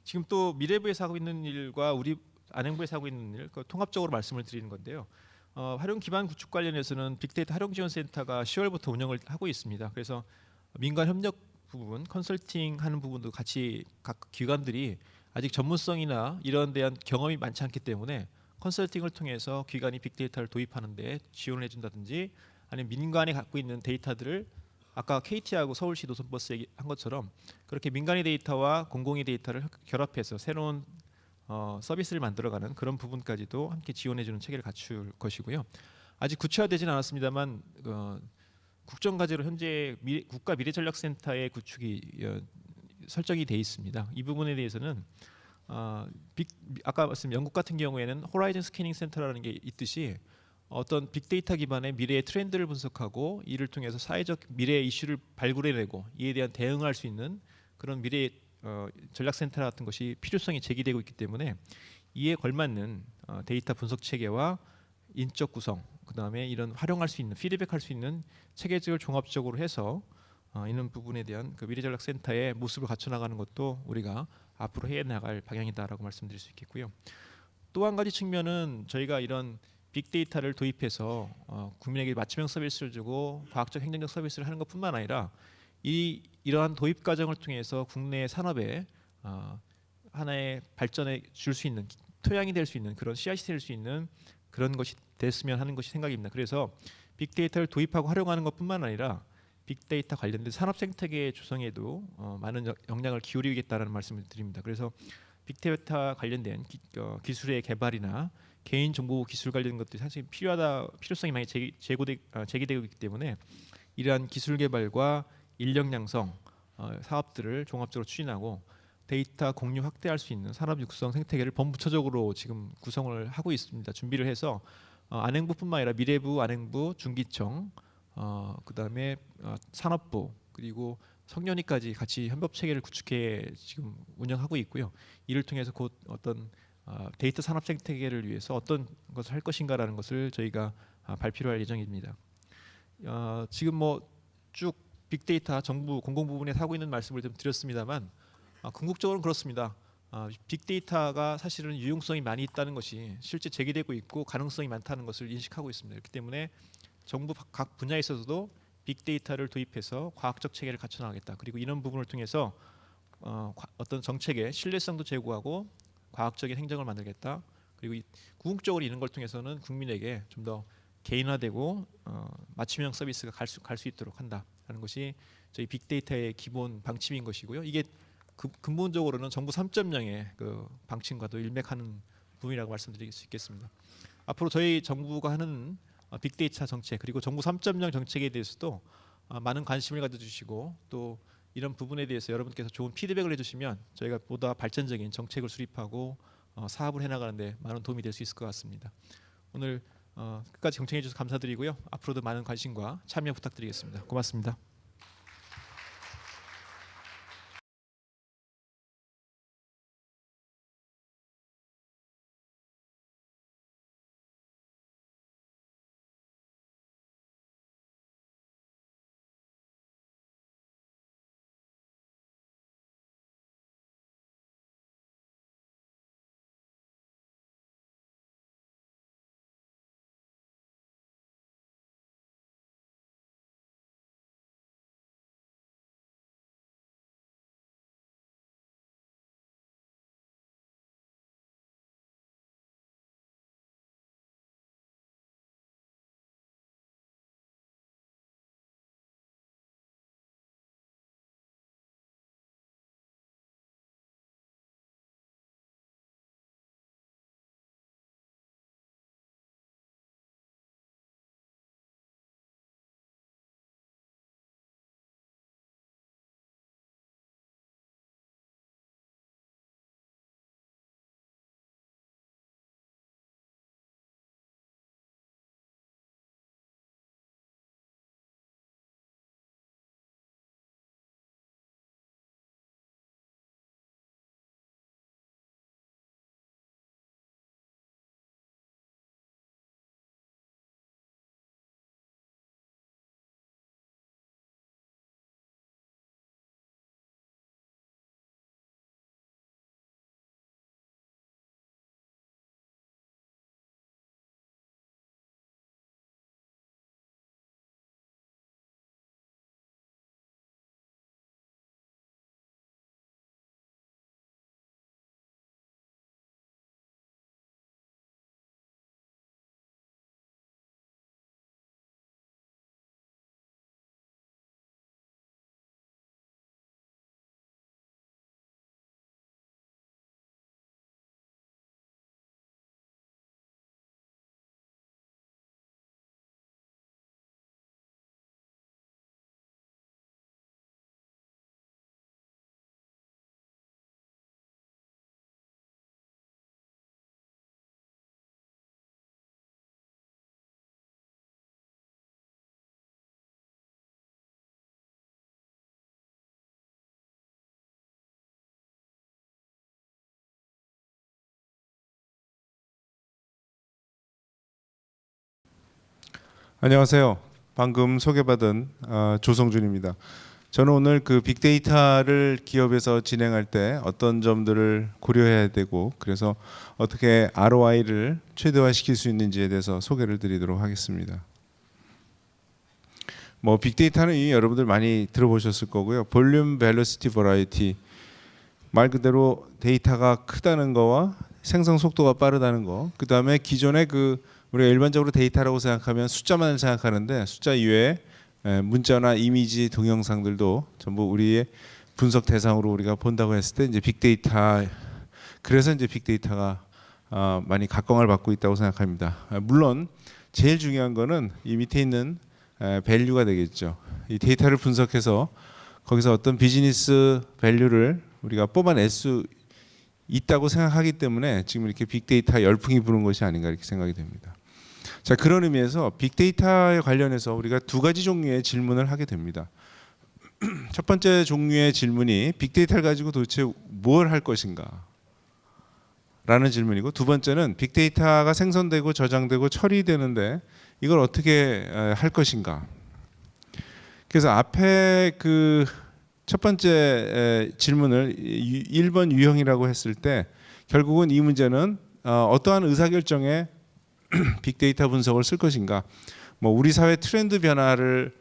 지금 또 미래부에서 하고 있는 일과 우리 안행부에서 하고 있는 일 통합적으로 말씀을 드리는 건데요. 활용 기반 구축 관련해서는 빅데이터 활용 지원 센터가 10월부터 운영을 하고 있습니다. 그래서 민간 협력 부분, 컨설팅 하는 부분도 같이 각 기관들이 아직 전문성이나 이런 대한 경험이 많지 않기 때문에 컨설팅을 통해서 기관이 빅데이터를 도입하는 데 지원을 해준다든지 아니면 민간이 갖고 있는 데이터들을 아까 KT하고 서울시 노선버스 얘기한 것처럼 그렇게 민간의 데이터와 공공의 데이터를 결합해서 새로운 서비스를 만들어가는 그런 부분까지도 함께 지원해주는 체계를 갖출 것이고요. 아직 구체화되지는 않았습니다만 국정과제로 현재 국가미래전략센터의 구축이 설정이 돼 있습니다. 이 부분에 대해서는 아까 말씀 영국 같은 경우에는 호라이즌 스캐닝 센터라는 게 있듯이 어떤 빅데이터 기반의 미래의 트렌드를 분석하고 이를 통해서 사회적 미래 이슈를 발굴해내고 이에 대한 대응할 수 있는 그런 미래 전략센터 같은 것이 필요성이 제기되고 있기 때문에 이에 걸맞는 데이터 분석 체계와 인적 구성, 그 다음에 이런 활용할 수 있는 피드백할 수 있는 체계적을 종합적으로 해서 이런 부분에 대한 그 미래전략센터의 모습을 갖춰나가는 것도 우리가 앞으로 해 나갈 방향이다라고 말씀드릴 수 있겠고요. 또 한 가지 측면은 저희가 이런 빅데이터를 도입해서 국민에게 맞춤형 서비스를 주고 과학적 행정적 서비스를 하는 것뿐만 아니라 이러한 도입 과정을 통해서 국내 산업에 하나의 발전에 줄 수 있는 토양이 될 수 있는 그런 씨앗이 될 수 있는 그런 것이 됐으면 하는 것이 생각입니다. 그래서 빅데이터를 도입하고 활용하는 것뿐만 아니라 빅데이터 관련된 산업 생태계 조성에도 많은 역량을 기울이겠다는 말씀을 드립니다. 그래서 빅데이터 관련된 기술의 개발이나 개인정보 기술 관련 것들이 사실 필요성이 많이 제기되고 있기 때문에 이러한 기술 개발과 인력 양성 사업들을 종합적으로 추진하고 데이터 공유 확대할 수 있는 산업 육성 생태계를 범부처적으로 지금 구성을 하고 있습니다. 준비를 해서 안행부뿐만 아니라 미래부, 안행부, 중기청, 그다음에 산업부 그리고 성년위까지 같이 협업 체계를 구축해 지금 운영하고 있고요. 이를 통해서 곧 어떤 데이터 산업 생태계를 위해서 어떤 것을 할 것인가라는 것을 저희가 발표를 할 예정입니다. 지금 뭐 쭉 빅데이터 정부 공공 부분에 하고 있는 말씀을 좀 드렸습니다만 궁극적으로는 그렇습니다. 빅데이터가 사실은 유용성이 많이 있다는 것이 실제 제기되고 있고 가능성이 많다는 것을 인식하고 있습니다. 그렇기 때문에 정부 각 분야에 있어서도 빅데이터를 도입해서 과학적 체계를 갖춰 나가겠다. 그리고 이런 부분을 통해서 어떤 정책의 신뢰성도 제고하고 과학적인 행정을 만들겠다. 그리고 궁극적으로 이런 걸 통해서는 국민에게 좀 더 개인화되고 맞춤형 서비스가 갈 수 있도록 한다라는 것이 저희 빅데이터의 기본 방침인 것이고요. 이게 근본적으로는 정부 3.0의 그 방침과도 일맥하는 부분이라고 말씀드릴 수 있겠습니다. 앞으로 저희 정부가 하는 빅데이터 정책 그리고 정부 3.0 정책에 대해서도 많은 관심을 가져주시고 또 이런 부분에 대해서 여러분께서 좋은 피드백을 해주시면 저희가 보다 발전적인 정책을 수립하고 사업을 해나가는데 많은 도움이 될 수 있을 것 같습니다. 오늘 끝까지 경청해 주셔서 감사드리고요. 앞으로도 많은 관심과 참여 부탁드리겠습니다. 고맙습니다. 안녕하세요. 방금 소개받은 조성준입니다. 저는 오늘 그 빅데이터를 기업에서 진행할 때 어떤 점들을 고려해야 되고 그래서 어떻게 ROI를 최대화시킬 수 있는지에 대해서 소개를 드리도록 하겠습니다. 뭐 빅데이터는 이미 여러분들 많이 들어보셨을 거고요. 볼륨, 벨로시티, 버라이티 말 그대로 데이터가 크다는 거와 생성 속도가 빠르다는 거. 그다음에 기존의 그 우리가 일반적으로 데이터라고 생각하면 숫자만을 생각하는데 숫자 이외에 문자나 이미지, 동영상들도 전부 우리의 분석 대상으로 우리가 본다고 했을 때 이제 빅데이터 그래서 이제 빅데이터가 많이 각광을 받고 있다고 생각합니다. 물론 제일 중요한 거는 이 밑에 있는 밸류가 되겠죠. 이 데이터를 분석해서 거기서 어떤 비즈니스 밸류를 우리가 뽑아낼 수 있다고 생각하기 때문에 지금 이렇게 빅데이터 열풍이 부는 것이 아닌가 이렇게 생각이 됩니다. 자, 그런 의미에서 빅데이터에 관련해서 우리가 두 가지 종류의 질문을 하게 됩니다. 첫 번째 종류의 질문이 빅데이터를 가지고 도대체 뭘 할 것인가 라는 질문이고, 두 번째는 빅데이터가 생성되고 저장되고 처리되는데 이걸 어떻게 할 것인가. 그래서 앞에 그 첫 번째 질문을 1번 유형이라고 했을 때 결국은 이 문제는 어떠한 의사결정에 빅데이터 분석을 쓸 것인가, 뭐 우리 사회 트렌드 변화를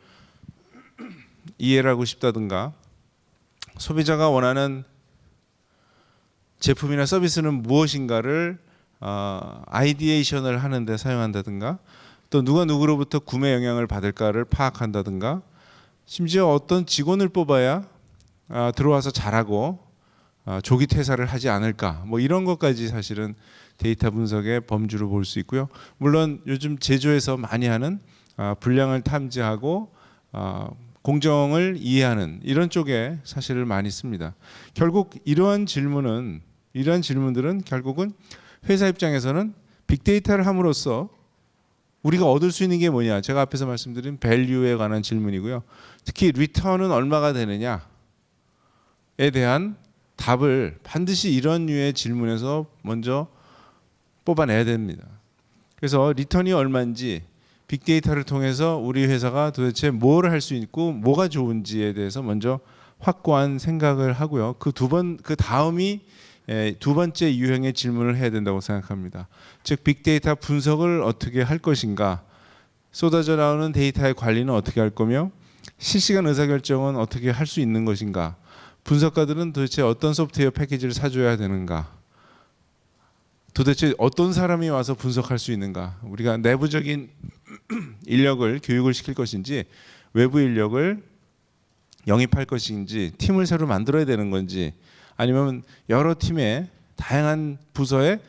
이해를 하고 싶다든가, 소비자가 원하는 제품이나 서비스는 무엇인가를 아이디에이션을 하는데 사용한다든가, 또 누가 누구로부터 구매 영향을 받을까를 파악한다든가, 심지어 어떤 직원을 뽑아야 들어와서 잘하고 조기 퇴사를 하지 않을까, 뭐 이런 것까지 사실은 데이터 분석의 범주로 볼 수 있고요. 물론 요즘 제조에서 많이 하는 불량을 탐지하고 공정을 이해하는 이런 쪽에 사실을 많이 씁니다. 결국 이러한 질문들은 결국은 회사 입장에서는 빅데이터를 함으로써 우리가 얻을 수 있는 게 뭐냐, 제가 앞에서 말씀드린 밸류에 관한 질문이고요. 특히 리턴은 얼마가 되느냐에 대한 답을 반드시 이런 류의 질문에서 먼저 뽑아내야 됩니다. 그래서 리턴이 얼마인지 빅데이터를 통해서 우리 회사가 도대체 뭘 할 수 있고 뭐가 좋은지에 대해서 먼저 확고한 생각을 하고요. 그 다음이 두 번째 유형의 질문을 해야 된다고 생각합니다. 즉 빅데이터 분석을 어떻게 할 것인가, 쏟아져 나오는 데이터의 관리는 어떻게 할 거며 실시간 의사결정은 어떻게 할 수 있는 것인가, 분석가들은 도대체 어떤 소프트웨어 패키지를 사줘야 되는가, 도대체 어떤 사람이 와서 분석할 수 있는가, 우리가 내부적인 인력을 교육을 시킬 것인지 외부 인력을 영입할 것인지 팀을 새로 만들어야 되는 건지, 아니면 여러 팀의 다양한 부서에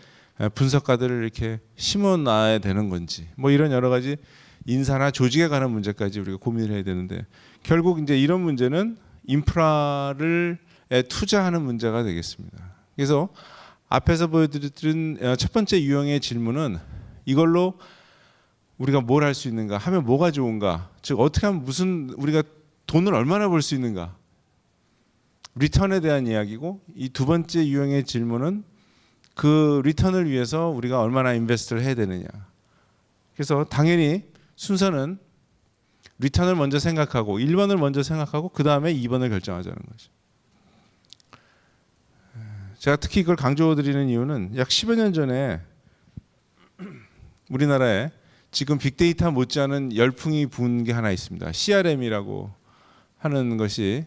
분석가들을 이렇게 심어놔야 되는 건지, 뭐 이런 여러 가지 인사나 조직에 관한 문제까지 우리가 고민을 해야 되는데, 결국 이제 이런 문제는 인프라를 투자하는 문제가 되겠습니다. 그래서 앞에서 보여드린 첫 번째 유형의 질문은 이걸로 우리가 뭘 할 수 있는가, 하면 뭐가 좋은가, 즉 어떻게 하면 우리가 돈을 얼마나 벌 수 있는가, 리턴에 대한 이야기고, 이 두 번째 유형의 질문은 그 리턴을 위해서 우리가 얼마나 인베스트를 해야 되느냐. 그래서 당연히 순서는 리턴을 먼저 생각하고 1번을 먼저 생각하고 그 다음에 2번을 결정하자는 거죠. 제가 특히 이걸 강조드리는 이유는 약 10여 년 전에 우리나라에 지금 빅데이터 못지않은 열풍이 부은 게 하나 있습니다. CRM이라고 하는 것이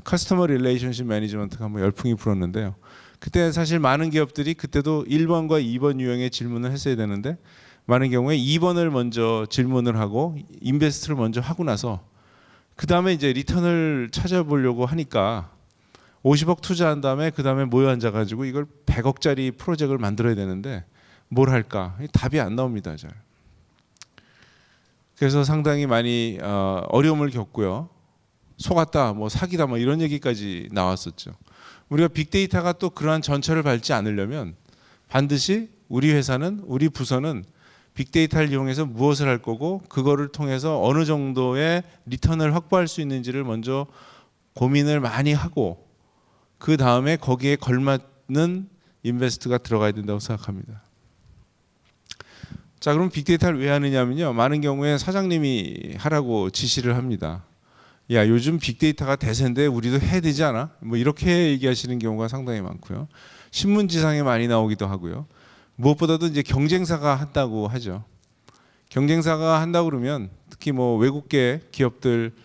커스터머 릴레이션십 매니지먼트가 한번 열풍이 불었는데요. 그때 사실 많은 기업들이 그때도 1번과 2번 유형의 질문을 했어야 되는데 많은 경우에 2번을 먼저 질문을 하고 인베스트를 먼저 하고 나서 그 다음에 이제 리턴을 찾아보려고 하니까 50억 투자한 다음에 그 다음에 모여 앉아가지고 이걸 100억짜리 프로젝트를 만들어야 되는데 뭘 할까? 답이 안 나옵니다. 잘. 그래서 상당히 많이 어려움을 겪고요. 속았다, 뭐 사기다, 뭐 이런 얘기까지 나왔었죠. 우리가 빅데이터가 또 그러한 전철을 밟지 않으려면 반드시 우리 회사는, 우리 부서는 빅데이터를 이용해서 무엇을 할 거고 그거를 통해서 어느 정도의 리턴을 확보할 수 있는지를 먼저 고민을 많이 하고 그 다음에 거기에 걸맞는 인베스트가 들어가야 된다고 생각합니다. 자, 그럼 빅데이터를 왜 하느냐면요. 많은 경우에 사장님이 하라고 지시를 합니다. 야, 요즘 빅데이터가 대세인데 우리도 해야 되지 않아? 뭐 이렇게 얘기하시는 경우가 상당히 많고요. 신문지상에 많이 나오기도 하고요. 무엇보다도 이제 경쟁사가 한다고 하죠. 경쟁사가 한다고 그러면 특히 뭐 외국계 기업들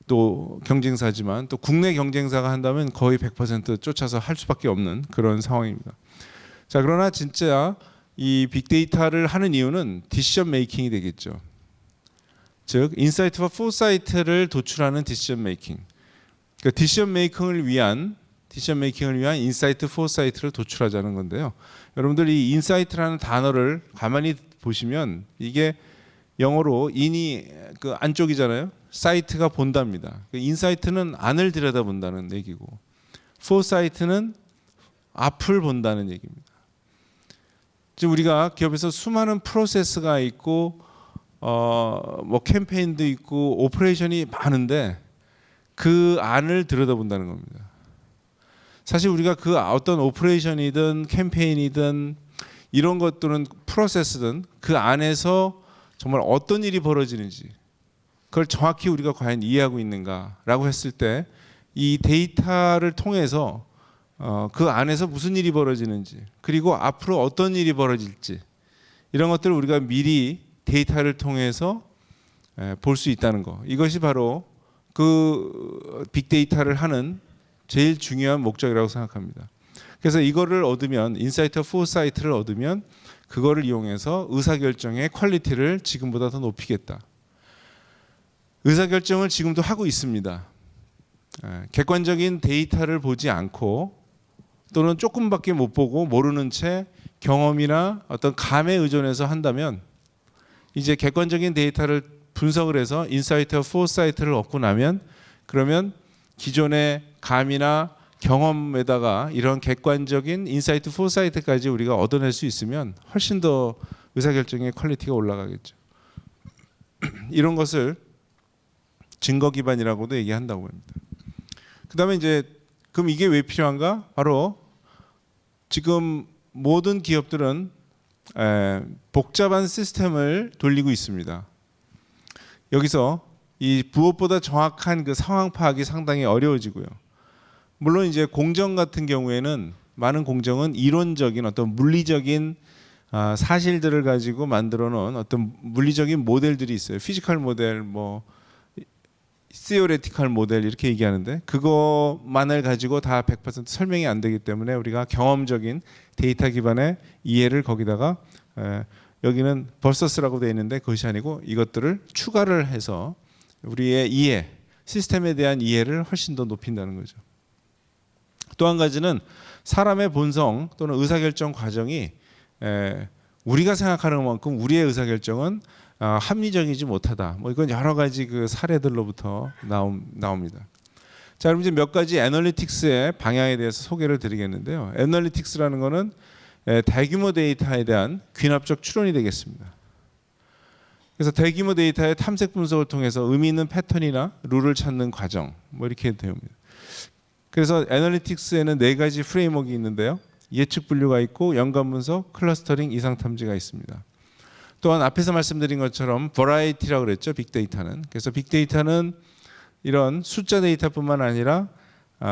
또 경쟁사지만 또 국내 경쟁사가 한다면 거의 100% 쫓아서 할 수밖에 없는 그런 상황입니다. 자, 그러나 진짜 이 빅데이터를 하는 이유는 디시전 메이킹이 되겠죠. 즉 인사이트와 포사이트를 도출하는 디시전 메이킹. 그러니까 디시전 메이킹을 위한 인사이트, 포사이트를 도출하자는 건데요. 여러분들 이 인사이트라는 단어를 가만히 보시면 이게 영어로 인이 그 안쪽이잖아요. 사이트가 본답니다. 인사이트는 안을 들여다본다는 얘기고, 포사이트는 앞을 본다는 얘기입니다. 지금 우리가 기업에서 수많은 프로세스가 있고, 뭐 캠페인도 있고, 오퍼레이션이 많은데 그 안을 들여다본다는 겁니다. 사실 우리가 그 어떤 오퍼레이션이든 캠페인이든 이런 것들은 프로세스든 그 안에서 정말 어떤 일이 벌어지는지 그걸 정확히 우리가 과연 이해하고 있는가라고 했을 때 이 데이터를 통해서 그 안에서 무슨 일이 벌어지는지 그리고 앞으로 어떤 일이 벌어질지 이런 것들을 우리가 미리 데이터를 통해서 볼 수 있다는 거. 이것이 바로 그 빅데이터를 하는 제일 중요한 목적이라고 생각합니다. 그래서 이거를 얻으면 인사이트 포사이트를 얻으면 그거를 이용해서 의사결정의 퀄리티를 지금보다 더 높이겠다. 의사결정을 지금도 하고 있습니다. 객관적인 데이터를 보지 않고 또는 조금밖에 못 보고 모르는 채 경험이나 어떤 감에 의존해서 한다면 이제 객관적인 데이터를 분석을 해서 인사이트와 포사이트를 얻고 나면 그러면 기존의 감이나 경험에다가 이런 객관적인 인사이트, 포사이트까지 우리가 얻어낼 수 있으면 훨씬 더 의사결정의 퀄리티가 올라가겠죠. 이런 것을 증거 기반이라고도 얘기한다고 합니다. 그다음에 이제 그럼 이게 왜 필요한가? 바로 지금 모든 기업들은 복잡한 시스템을 돌리고 있습니다. 여기서 이 무엇보다 정확한 그 상황 파악이 상당히 어려워지고요. 물론 이제 공정 같은 경우에는 많은 공정은 이론적인 어떤 물리적인 사실들을 가지고 만들어 놓은 어떤 물리적인 모델들이 있어요. 피지컬 모델, 뭐 시오레티컬 모델 이렇게 얘기하는데 그것만을 가지고 다 100% 설명이 안 되기 때문에 우리가 경험적인 데이터 기반의 이해를 거기다가 여기는 버서스라고 되어 있는데 그것이 아니고 이것들을 추가를 해서 우리의 이해, 시스템에 대한 이해를 훨씬 더 높인다는 거죠. 또 한 가지는 사람의 본성 또는 의사결정 과정이 우리가 생각하는 만큼 우리의 의사결정은 합리적이지 못하다. 뭐 이건 여러 가지 그 사례들로부터 나옵니다. 자, 그럼 이제 몇 가지 애널리틱스의 방향에 대해서 소개를 드리겠는데요. 애널리틱스라는 거는 대규모 데이터에 대한 귀납적 추론이 되겠습니다. 그래서 대규모 데이터의 탐색 분석을 통해서 의미 있는 패턴이나 룰을 찾는 과정, 뭐 이렇게 됩니다. 그래서 애널리틱스에는 4가지 프레임워크가 있는데요. 예측 분류가 있고 연관 분석, 클러스터링, 이상 탐지가 있습니다. 또한 앞에서 말씀드린 것처럼 버라이티라고 그랬죠. 빅데이터는. 그래서 빅데이터는 이런 숫자 데이터뿐만 아니라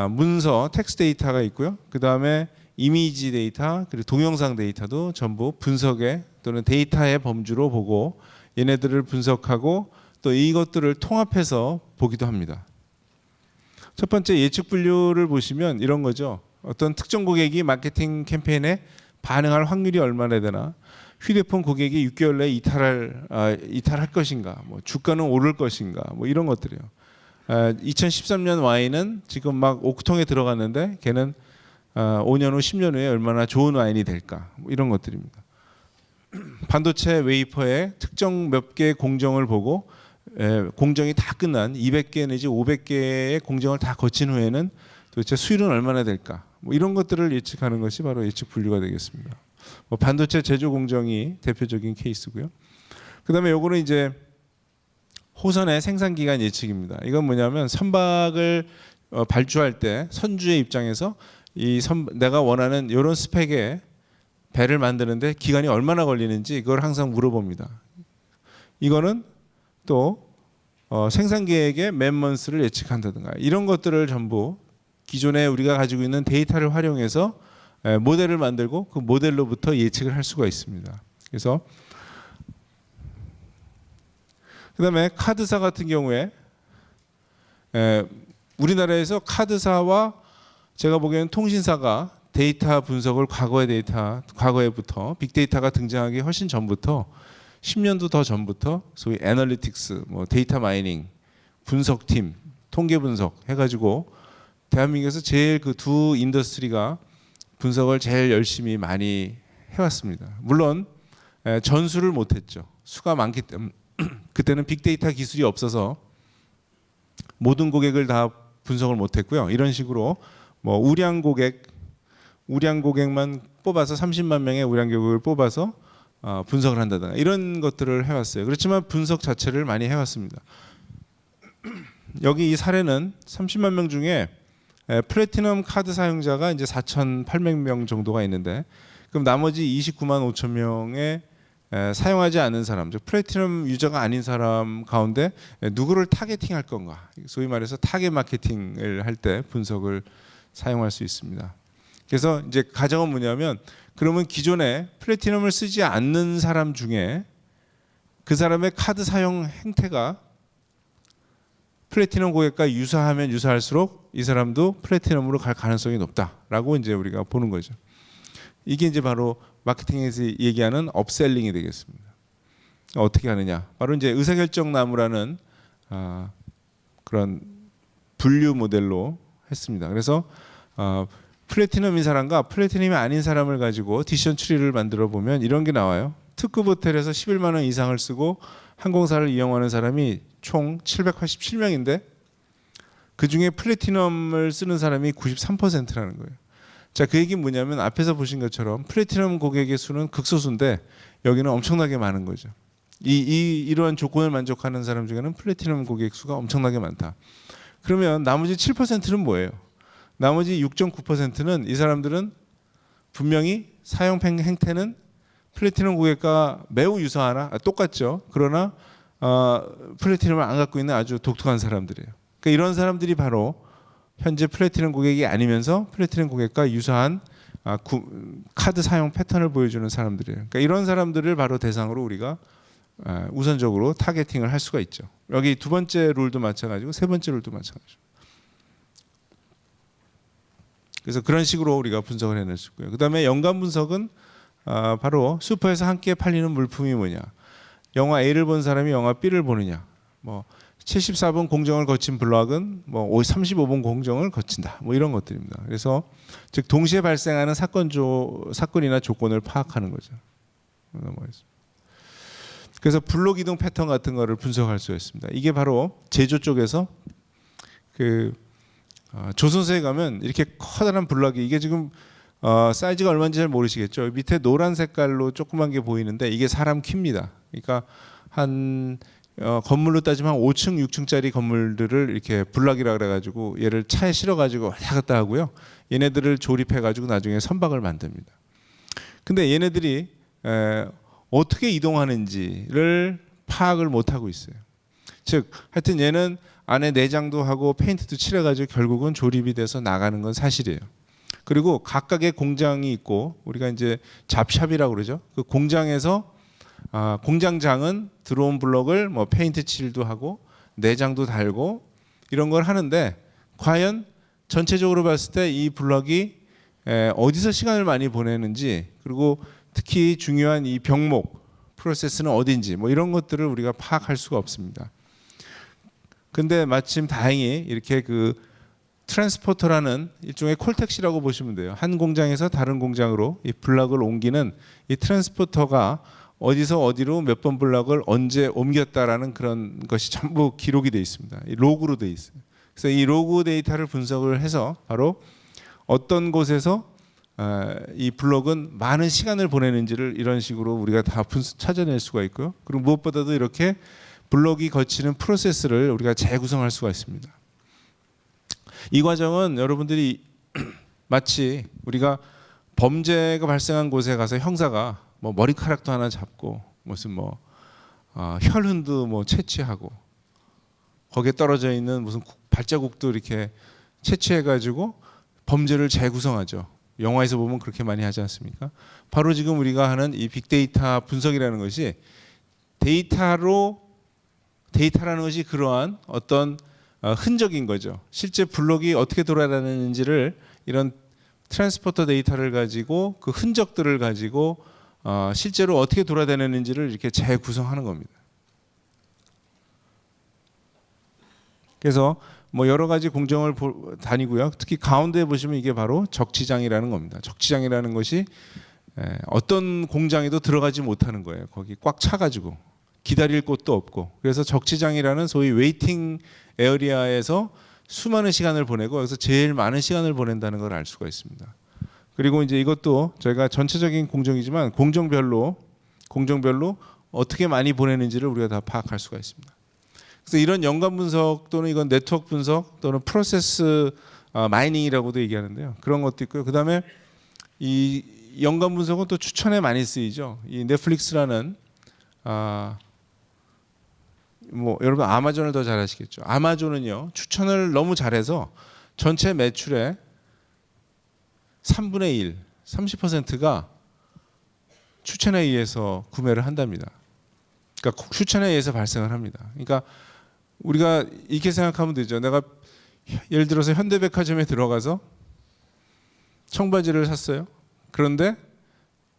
문서, 텍스트 데이터가 있고요. 그다음에 이미지 데이터, 그리고 동영상 데이터도 전부 분석의 또는 데이터의 범주로 보고 얘네들을 분석하고 또 이것들을 통합해서 보기도 합니다. 첫 번째 예측 분류를 보시면 이런 거죠. 어떤 특정 고객이 마케팅 캠페인에 반응할 확률이 얼마나 되나, 휴대폰 고객이 6개월 내에 이탈할 것인가, 뭐 주가는 오를 것인가, 뭐 이런 것들이요. 2013년 와인은 지금 막 옥통에 들어갔는데 걔는 5년 후, 10년 후에 얼마나 좋은 와인이 될까, 뭐 이런 것들입니다. 반도체 웨이퍼의 특정 몇 개의 공정을 보고 공정이 다 끝난 200개 내지 500개의 공정을 다 거친 후에는 도대체 수율은 얼마나 될까, 뭐 이런 것들을 예측하는 것이 바로 예측 분류가 되겠습니다. 뭐 반도체 제조 공정이 대표적인 케이스고요. 그다음에 요거는 이제 호선의 생산 기간 예측입니다. 이건 뭐냐면 선박을 발주할 때 선주의 입장에서 내가 원하는 이런 스펙의 배를 만드는데 기간이 얼마나 걸리는지 그걸 항상 물어봅니다. 이거는 또 생산 계획의 맨먼스를 예측한다든가 이런 것들을 전부 기존에 우리가 가지고 있는 데이터를 활용해서 모델을 만들고 그 모델로부터 예측을 할 수가 있습니다. 그래서 그다음에 카드사 같은 경우에 우리나라에서 카드사와 제가 보기에는 통신사가 데이터 분석을 과거에부터 빅데이터가 등장하기 훨씬 전부터 10년도 더 전부터 소위 애널리틱스, 뭐 데이터 마이닝, 분석팀, 통계 분석 해가지고 대한민국에서 제일 그 두 인더스트리가 분석을 제일 열심히 많이 해왔습니다. 물론 전수를 못했죠. 수가 많기 때문에 그때는 빅데이터 기술이 없어서 모든 고객을 다 분석을 못했고요. 이런 식으로 뭐 우량 고객만 뽑아서 30만 명의 우량 고객을 뽑아서 분석을 한다든가 이런 것들을 해왔어요. 그렇지만 분석 자체를 많이 해왔습니다. 여기 이 사례는 30만 명 중에 플래티넘 카드 사용자가 이제 4,800명 정도가 있는데 그럼 나머지 29만 5천 명의 사용하지 않는 사람, 즉 플래티넘 유저가 아닌 사람 가운데 누구를 타겟팅할 건가? 소위 말해서 타겟 마케팅을 할 때 분석을 사용할 수 있습니다. 그래서 이제 가정은 뭐냐면 그러면 기존에 플래티넘을 쓰지 않는 사람 중에 그 사람의 카드 사용 행태가 플래티넘 고객과 유사하면 유사할수록 이 사람도 플래티넘으로 갈 가능성이 높다라고 이제 우리가 보는 거죠. 이게 이제 바로 마케팅에서 얘기하는 업셀링이 되겠습니다. 어떻게 하느냐? 바로 이제 의사결정 나무라는 그런 분류 모델로 했습니다. 그래서 플래티넘인 사람과 플래티넘이 아닌 사람을 가지고 디시전 트리를 만들어 보면 이런 게 나와요. 특급 호텔에서 11만 원 이상을 쓰고 항공사를 이용하는 사람이 총 787명인데 그 중에 플래티넘을 쓰는 사람이 93%라는 거예요. 자, 그 얘기는 뭐냐면 앞에서 보신 것처럼 플래티넘 고객의 수는 극소수인데 여기는 엄청나게 많은 거죠. 이러한 조건을 만족하는 사람 중에는 플래티넘 고객 수가 엄청나게 많다. 그러면 나머지 7%는 뭐예요? 나머지 6.9%는 이 사람들은 분명히 사용 행태는 플래티넘 고객과 매우 유사하나 똑같죠. 그러나 플래티넘을 안 갖고 있는 아주 독특한 사람들이에요. 그러니까 이런 사람들이 바로 현재 플래티넘 고객이 아니면서 플래티넘 고객과 유사한 카드 사용 패턴을 보여주는 사람들이에요. 그러니까 이런 사람들을 바로 대상으로 우리가 우선적으로 타겟팅을 할 수가 있죠. 여기 두 번째 룰도 마찬가지고 세 번째 룰도 마찬가지고. 그래서 그런 식으로 우리가 분석을 해낼 수 있고요. 그다음에 연관 분석은 바로 슈퍼에서 함께 팔리는 물품이 뭐냐. 영화 A를 본 사람이 영화 B를 보느냐. 뭐 74번 공정을 거친 블록은 뭐 35번 공정을 거친다. 뭐 이런 것들입니다. 그래서 즉 동시에 발생하는 사건이나 조건을 파악하는 거죠. 그래서 블록 이동 패턴 같은 거를 분석할 수가 있습니다. 이게 바로 제조 쪽에서 그 조선소에 가면 이렇게 커다란 블록이 이게 지금 사이즈가 얼마인지 잘 모르시겠죠. 밑에 노란 색깔로 조그만 게 보이는데 이게 사람 키입니다. 그러니까 한 건물로 따지면 5층, 6층짜리 건물들을 이렇게 블록이라 그래가지고 얘를 차에 실어가지고 왔다 갔다 하고요. 얘네들을 조립해가지고 나중에 선박을 만듭니다. 근데 얘네들이 어떻게 이동하는지를 파악을 못하고 있어요. 즉 하여튼 얘는 안에 내장도 하고 페인트도 칠해가지고 결국은 조립이 돼서 나가는 건 사실이에요. 그리고 각각의 공장이 있고 우리가 이제 잡샵이라고 그러죠. 그 공장에서 공장장은 들어온 블록을 뭐 페인트 칠도 하고 내장도 달고 이런 걸 하는데 과연 전체적으로 봤을 때 이 블록이 어디서 시간을 많이 보내는지 그리고 특히 중요한 이 병목 프로세스는 어딘지 뭐 이런 것들을 우리가 파악할 수가 없습니다. 근데 마침 다행히 이렇게 그 트랜스포터라는 일종의 콜택시라고 보시면 돼요. 한 공장에서 다른 공장으로 이 블록을 옮기는 이 트랜스포터가 어디서 어디로 몇 번 블록을 언제 옮겼다라는 그런 것이 전부 기록이 되어 있습니다. 이 로그로 되어 있어요. 그래서 이 로그 데이터를 분석을 해서 바로 어떤 곳에서 이 블록은 많은 시간을 보내는지를 이런 식으로 우리가 다 찾아낼 수가 있고요. 그리고 무엇보다도 이렇게 블록이 거치는 프로세스를 우리가 재구성할 수가 있습니다. 이 과정은 여러분들이 마치 우리가 범죄가 발생한 곳에 가서 형사가 뭐 머리카락도 하나 잡고 무슨 뭐 혈흔도 뭐 채취하고 거기에 떨어져 있는 무슨 발자국도 이렇게 채취해가지고 범죄를 재구성하죠. 영화에서 보면 그렇게 많이 하지 않습니까? 바로 지금 우리가 하는 이 빅데이터 분석이라는 것이 데이터라는 것이 그러한 어떤 흔적인 거죠. 실제 블록이 어떻게 돌아다니는지를 이런 트랜스포터 데이터를 가지고 그 흔적들을 가지고 실제로 어떻게 돌아다니는지를 이렇게 재구성하는 겁니다. 그래서 뭐 여러 가지 공정을 다니고요. 특히 가운데 보시면 이게 바로 적치장이라는 겁니다. 적치장이라는 것이 어떤 공장에도 들어가지 못하는 거예요. 거기 꽉 차가지고 기다릴 곳도 없고. 그래서 적치장이라는 소위 웨이팅 에어리아에서 수많은 시간을 보내고 여기서 제일 많은 시간을 보낸다는 걸 알 수가 있습니다. 그리고 이제 이것도 저희가 전체적인 공정이지만 공정별로 어떻게 많이 보내는지를 우리가 다 파악할 수가 있습니다. 그래서 이런 연관 분석 또는 이건 네트워크 분석 또는 프로세스 마이닝이라고도 얘기하는데요. 그런 것도 있고요. 그다음에 이 연관 분석은 또 추천에 많이 쓰이죠. 이 넷플릭스라는 뭐 여러분 아마존을 더 잘 아시겠죠. 아마존은요 추천을 너무 잘해서 전체 매출의 3분의 1, 30%가 추천에 의해서 구매를 한답니다. 그러니까 추천에 의해서 발생을 합니다. 그러니까 우리가 이렇게 생각하면 되죠. 내가 예를 들어서 현대백화점에 들어가서 청바지를 샀어요. 그런데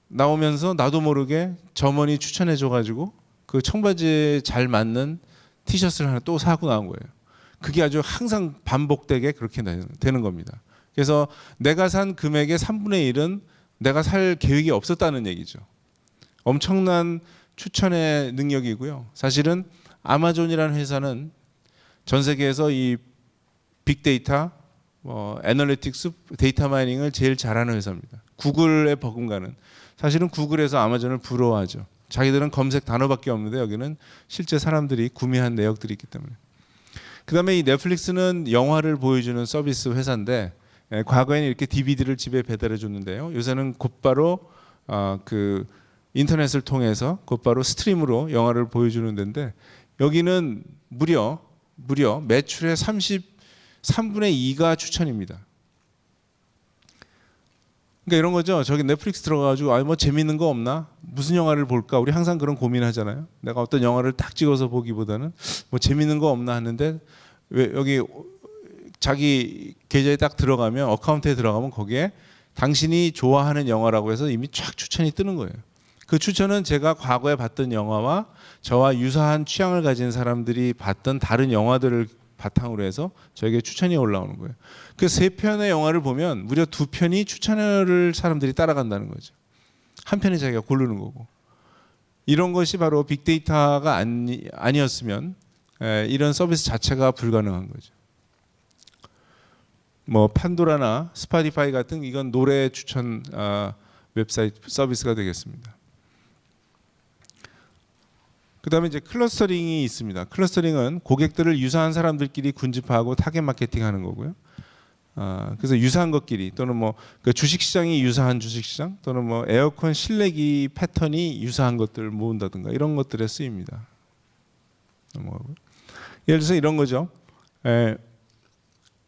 나오면서 나도 모르게 점원이 추천해 줘가지고 그 청바지에 잘 맞는 티셔츠를 하나 또 사고 나온 거예요. 그게 아주 항상 반복되게 그렇게 되는 겁니다. 그래서 내가 산 금액의 3분의 1은 내가 살 계획이 없었다는 얘기죠. 엄청난 추천의 능력이고요. 사실은 아마존이라는 회사는 전 세계에서 이 빅데이터, 애널리틱스, 데이터 마이닝을 제일 잘하는 회사입니다. 구글에 버금가는. 사실은 구글에서 아마존을 부러워하죠. 자기들은 검색 단어밖에 없는데 여기는 실제 사람들이 구매한 내역들이 있기 때문에. 그다음에 이 넷플릭스는 영화를 보여주는 서비스 회사인데 과거에는 이렇게 DVD를 집에 배달해 줬는데요. 요새는 곧바로 그 인터넷을 통해서 곧바로 스트림으로 영화를 보여주는 데인데 여기는 무려 매출의 3분의 2가 추천입니다. 그러니까 이런 거죠. 저기 넷플릭스 들어가가지고 뭐 재밌는 거 없나? 무슨 영화를 볼까? 우리 항상 그런 고민하잖아요. 내가 어떤 영화를 딱 찍어서 보기보다는 뭐 재밌는 거 없나 하는데 왜 여기 자기 계좌에 딱 들어가면 어카운트에 들어가면 거기에 당신이 좋아하는 영화라고 해서 이미 쫙 추천이 뜨는 거예요. 그 추천은 제가 과거에 봤던 영화와 저와 유사한 취향을 가진 사람들이 봤던 다른 영화들을 바탕으로 해서 저에게 추천이 올라오는 거예요. 그 3편의 영화를 보면 무려 2편이 추천을 사람들이 따라간다는 거죠. 한 편이 자기가 고르는 거고. 이런 것이 바로 빅데이터가 아니었으면 이런 서비스 자체가 불가능한 거죠. 뭐 판도라나 스파티파이 같은 이건 노래 추천 웹사이트 서비스가 되겠습니다. 그다음에 이제 클러스터링이 있습니다. 클러스터링은 고객들을 유사한 사람들끼리 군집하고 타겟 마케팅하는 거고요. 그래서 유사한 것끼리 또는 뭐 그 주식시장이 유사한 주식시장 또는 뭐 에어컨 실내기 패턴이 유사한 것들을 모은다든가 이런 것들에 쓰입니다. 예를 들어서 이런 거죠.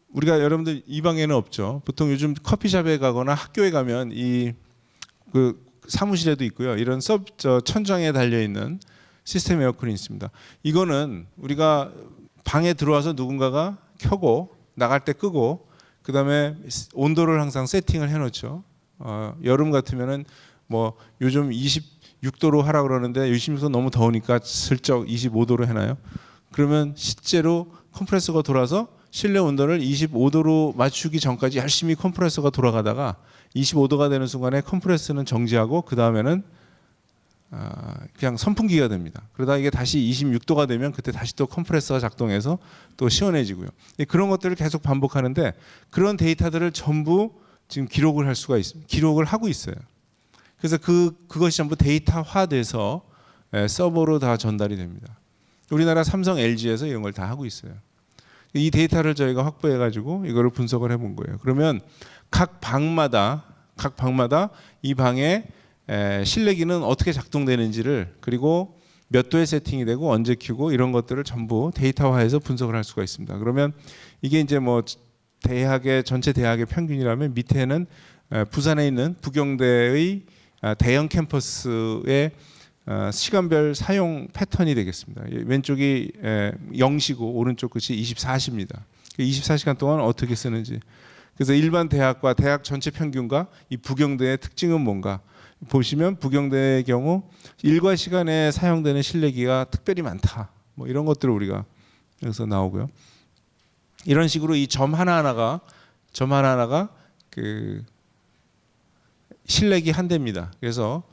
우리가 여러분들 이 방에는 없죠. 보통 요즘 커피숍에 가거나 학교에 가면 이 그 사무실에도 있고요. 이런 천장에 달려 있는 시스템 에어컨이 있습니다. 이거는 우리가 방에 들어와서 누군가가 켜고 나갈 때 끄고 그다음에 온도를 항상 세팅을 해놓죠. 여름 같으면은 뭐 요즘 26도로 하라 그러는데 26도 너무 더우니까 슬쩍 25도로 해놔요. 그러면 실제로 컴프레서가 돌아서 실내 온도를 25도로 맞추기 전까지 열심히 컴프레서가 돌아가다가 25도가 되는 순간에 컴프레서는 정지하고 그 다음에는 그냥 선풍기가 됩니다. 그러다 이게 다시 26도가 되면 그때 다시 또 컴프레서가 작동해서 또 시원해지고요. 그런 것들을 계속 반복하는데 그런 데이터들을 전부 지금 기록을 할 수가 있습니다. 기록을 하고 있어요. 그래서 그것이 전부 데이터화돼서 서버로 다 전달이 됩니다. 우리나라 삼성, LG에서 이런 걸 다 하고 있어요. 이 데이터를 저희가 확보해가지고 이거를 분석을 해본 거예요. 그러면 각 방마다 각 방마다 이 방의 실내기는 어떻게 작동되는지를, 그리고 몇 도에 세팅이 되고 언제 켜고 이런 것들을 전부 데이터화해서 분석을 할 수가 있습니다. 그러면 이게 이제 뭐 전체 대학의 평균이라면 밑에는 부산에 있는 부경대의 대형 캠퍼스의 시간별 사용 패턴이 되겠습니다. 왼쪽이 0시고 오른쪽 끝이 24시입니다. 24시간 동안 어떻게 쓰는지. 그래서 일반 대학과 대학 전체 평균과 이 부경대의 특징은 뭔가 보시면, 부경대의 경우 일과 시간에 사용되는 실내기가 특별히 많다. 뭐 이런 것들을 우리가 여기서 나오고요. 이런 식으로 이 점 하나하나가 그 실내기 한 대입니다. 그래서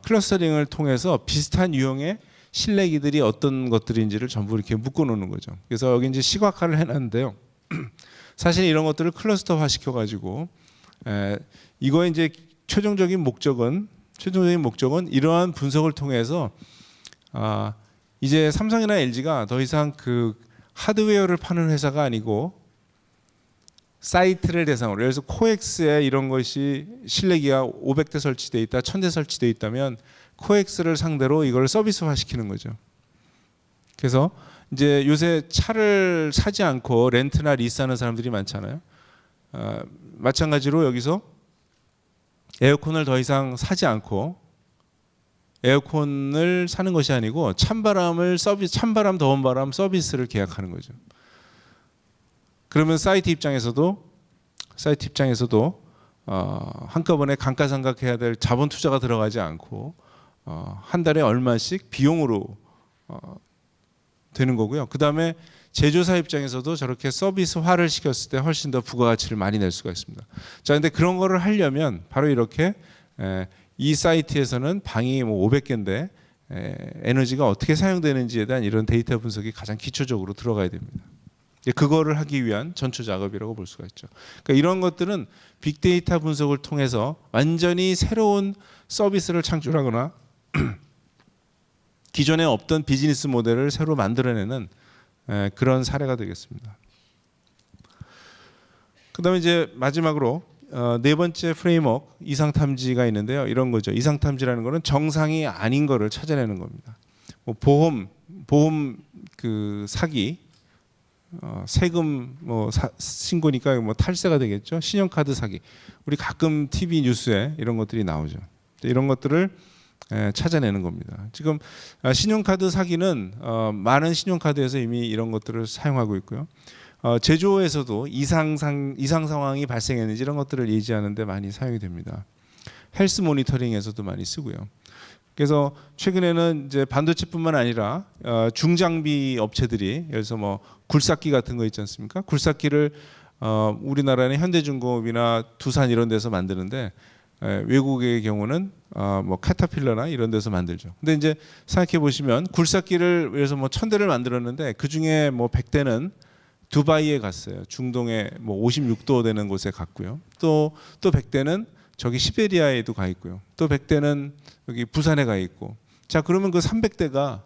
클러스터링을 통해서 비슷한 유형의 실내기들이 어떤 것들인지를 전부 이렇게 묶어놓는 거죠. 그래서 여기 이제 시각화를 해놨는데요. 사실 이런 것들을 클러스터화 시켜가지고 이거의 이제 최종적인 목적은 이러한 분석을 통해서 이제 삼성이나 LG가 더 이상 그 하드웨어를 파는 회사가 아니고 사이트를 대상으로, 예를 들어서 코엑스에 이런 것이 실내기가 500대 설치돼 있다, 1000대 설치돼 있다면 코엑스를 상대로 이걸 서비스화 시키는 거죠. 그래서 이제 요새 차를 사지 않고 렌트나 리스하는 사람들이 많잖아요. 마찬가지로 여기서 에어컨을 더 이상 사지 않고, 에어컨을 사는 것이 아니고 찬바람, 더운 바람 서비스를 계약하는 거죠. 그러면 사이트 입장에서도 한꺼번에 감가상각해야 될 자본 투자가 들어가지 않고 한 달에 얼마씩 비용으로 되는 거고요. 그 다음에 제조사 입장에서도 저렇게 서비스화를 시켰을 때 훨씬 더 부가가치를 많이 낼 수가 있습니다. 자, 근데 그런 거를 하려면 바로 이렇게 이 사이트에서는 방이 뭐 500개인데 에너지가 어떻게 사용되는지에 대한 이런 데이터 분석이 가장 기초적으로 들어가야 됩니다. 그거를 하기 위한 전초 작업이라고 볼 수가 있죠. 그러니까 이런 것들은 빅데이터 분석을 통해서 완전히 새로운 서비스를 창출하거나 기존에 없던 비즈니스 모델을 새로 만들어내는 그런 사례가 되겠습니다. 그다음에 이제 마지막으로 네 번째 프레임워크 이상 탐지가 있는데요. 이런 거죠. 이상 탐지라는 거는 정상이 아닌 거를 찾아내는 겁니다. 뭐 보험 그 사기, 세금 뭐 신고니까 뭐 탈세가 되겠죠. 신용카드 사기. 우리 가끔 TV 뉴스에 이런 것들이 나오죠. 이런 것들을 찾아내는 겁니다. 지금 신용카드 사기는 많은 신용카드에서 이미 이런 것들을 사용하고 있고요. 제조에서도 이상 상황이 발생했는지 이런 것들을 예지하는 데 많이 사용이 됩니다. 헬스 모니터링에서도 많이 쓰고요. 그래서 최근에는 이제 반도체뿐만 아니라 중장비 업체들이, 예를 들어서 뭐 굴삭기 같은 거 있지 않습니까? 굴삭기를 우리나라는 현대중공업이나 두산 이런 데서 만드는데 외국의 경우는 뭐 카타필러나 이런 데서 만들죠. 근데 이제 생각해 보시면 굴삭기를 예를 들어서 뭐 1000대를 만들었는데 그 중에 뭐 100대는 두바이에 갔어요. 중동에 뭐 56도 되는 곳에 갔고요. 또 100대는 저기 시베리아에도 가 있고요. 또 100대는 여기 부산에 가 있고. 자, 그러면 그 300대가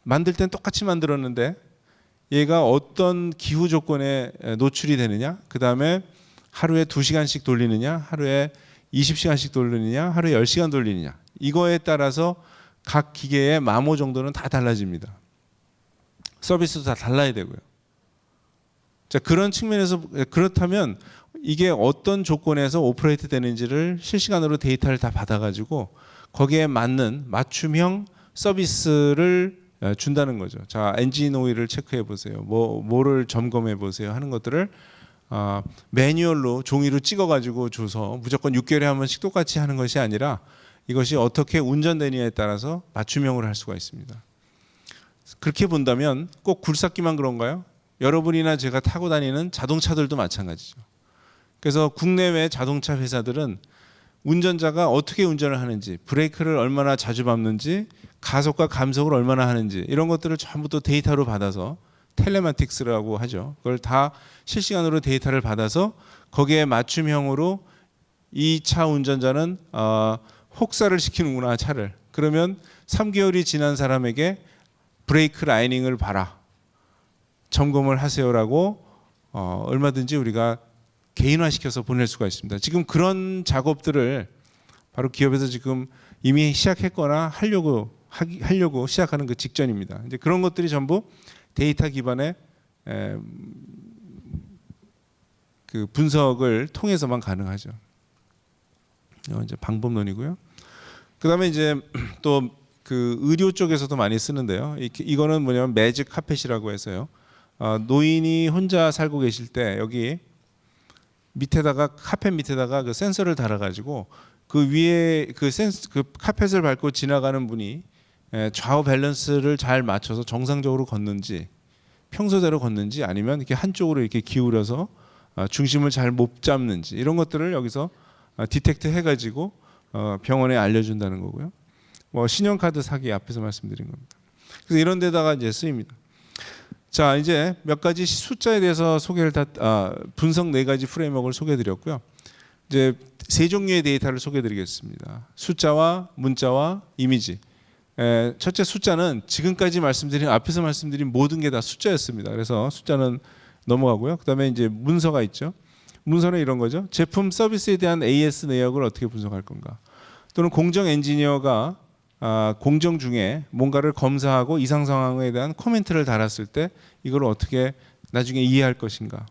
만들 땐 똑같이 만들었는데 얘가 어떤 기후 조건에 노출이 되느냐, 그 다음에 하루에 2시간씩 돌리느냐, 하루에 20시간씩 돌리느냐, 하루에 10시간 돌리느냐, 이거에 따라서 각 기계의 마모 정도는 다 달라집니다. 서비스도 다 달라야 되고요. 자, 그런 측면에서 그렇다면 이게 어떤 조건에서 오퍼레이트 되는지를 실시간으로 데이터를 다 받아가지고 거기에 맞는 맞춤형 서비스를 준다는 거죠. 자, 엔진 오일을 체크해 보세요. 뭐를 점검해 보세요 하는 것들을 매뉴얼로 종이로 찍어가지고 줘서 무조건 6개월에 한 번씩 똑같이 하는 것이 아니라 이것이 어떻게 운전되느냐에 따라서 맞춤형으로 할 수가 있습니다. 그렇게 본다면 꼭 굴삭기만 그런가요? 여러분이나 제가 타고 다니는 자동차들도 마찬가지죠. 그래서 국내외 자동차 회사들은 운전자가 어떻게 운전을 하는지, 브레이크를 얼마나 자주 밟는지, 가속과 감속을 얼마나 하는지 이런 것들을 전부 또 데이터로 받아서 텔레마틱스라고 하죠. 그걸 다 실시간으로 데이터를 받아서 거기에 맞춤형으로 이 차 운전자는 혹사를 시키는구나, 차를. 그러면 3개월이 지난 사람에게 브레이크 라이닝을 봐라, 점검을 하세요라고 얼마든지 우리가 개인화시켜서 보낼 수가 있습니다. 지금 그런 작업들을 바로 기업에서 지금 이미 시작했거나 하려고 시작하는 그 직전입니다. 이제 그런 것들이 전부 데이터 기반의 그 분석을 통해서만 가능하죠. 이제 방법론이고요. 그다음에 이제 또 그 의료 쪽에서도 많이 쓰는데요. 이거는 뭐냐면 매직 카펫이라고 해서요. 노인이 혼자 살고 계실 때 여기 밑에다가 카펫 밑에다가 그 센서를 달아가지고 그 위에 그 카펫을 밟고 지나가는 분이 좌우 밸런스를 잘 맞춰서 정상적으로 걷는지 평소대로 걷는지 아니면 이렇게 한쪽으로 이렇게 기울여서 중심을 잘 못 잡는지 이런 것들을 여기서 디텍트 해가지고 병원에 알려준다는 거고요. 뭐 신용카드 사기 앞에서 말씀드린 겁니다. 그래서 이런 데다가 이제 쓰입니다. 자, 이제 몇 가지 숫자에 대해서 소개를 분석 4가지 프레임워크를 소개해드렸고요. 이제 3종류의 데이터를 소개해드리겠습니다. 숫자와 문자와 이미지. 첫째 숫자는 지금까지 앞에서 말씀드린 모든 게 다 숫자였습니다. 그래서 숫자는 넘어가고요. 그다음에 이제 문서가 있죠. 문서는 이런 거죠. 제품 서비스에 대한 AS 내역을 어떻게 분석할 건가? 또는 공정 엔지니어가 공정 중에 뭔가를 검사하고 이상 상황에 대한 코멘트를 달았을 때 이걸 어떻게 나중에 이해할 것인가?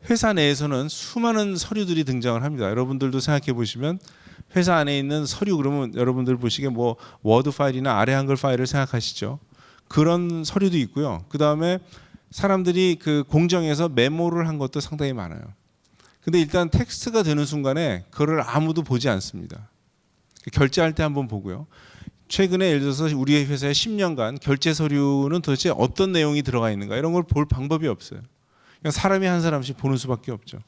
회사 내에서는 수많은 서류들이 등장을 합니다. 여러분들도 생각해 보시면 회사 안에 있는 서류 그러면 여러분들 보시기에 뭐 워드 파일이나 아래 한글 파일을 생각하시죠. 그런 서류도 있고요. 그 다음에 사람들이 그 공정에서 메모를 한 것도 상당히 많아요. 근데 일단 텍스트가 되는 순간에 그거를 아무도 보지 않습니다. 결제할 때 한번 보고요. 최근에 예를 들어서 우리 회사의 10년간 결제 서류는 도대체 어떤 내용이 들어가 있는가 이런 걸 볼 방법이 없어요. 그냥 사람이 한 사람씩 보는 수밖에 없죠.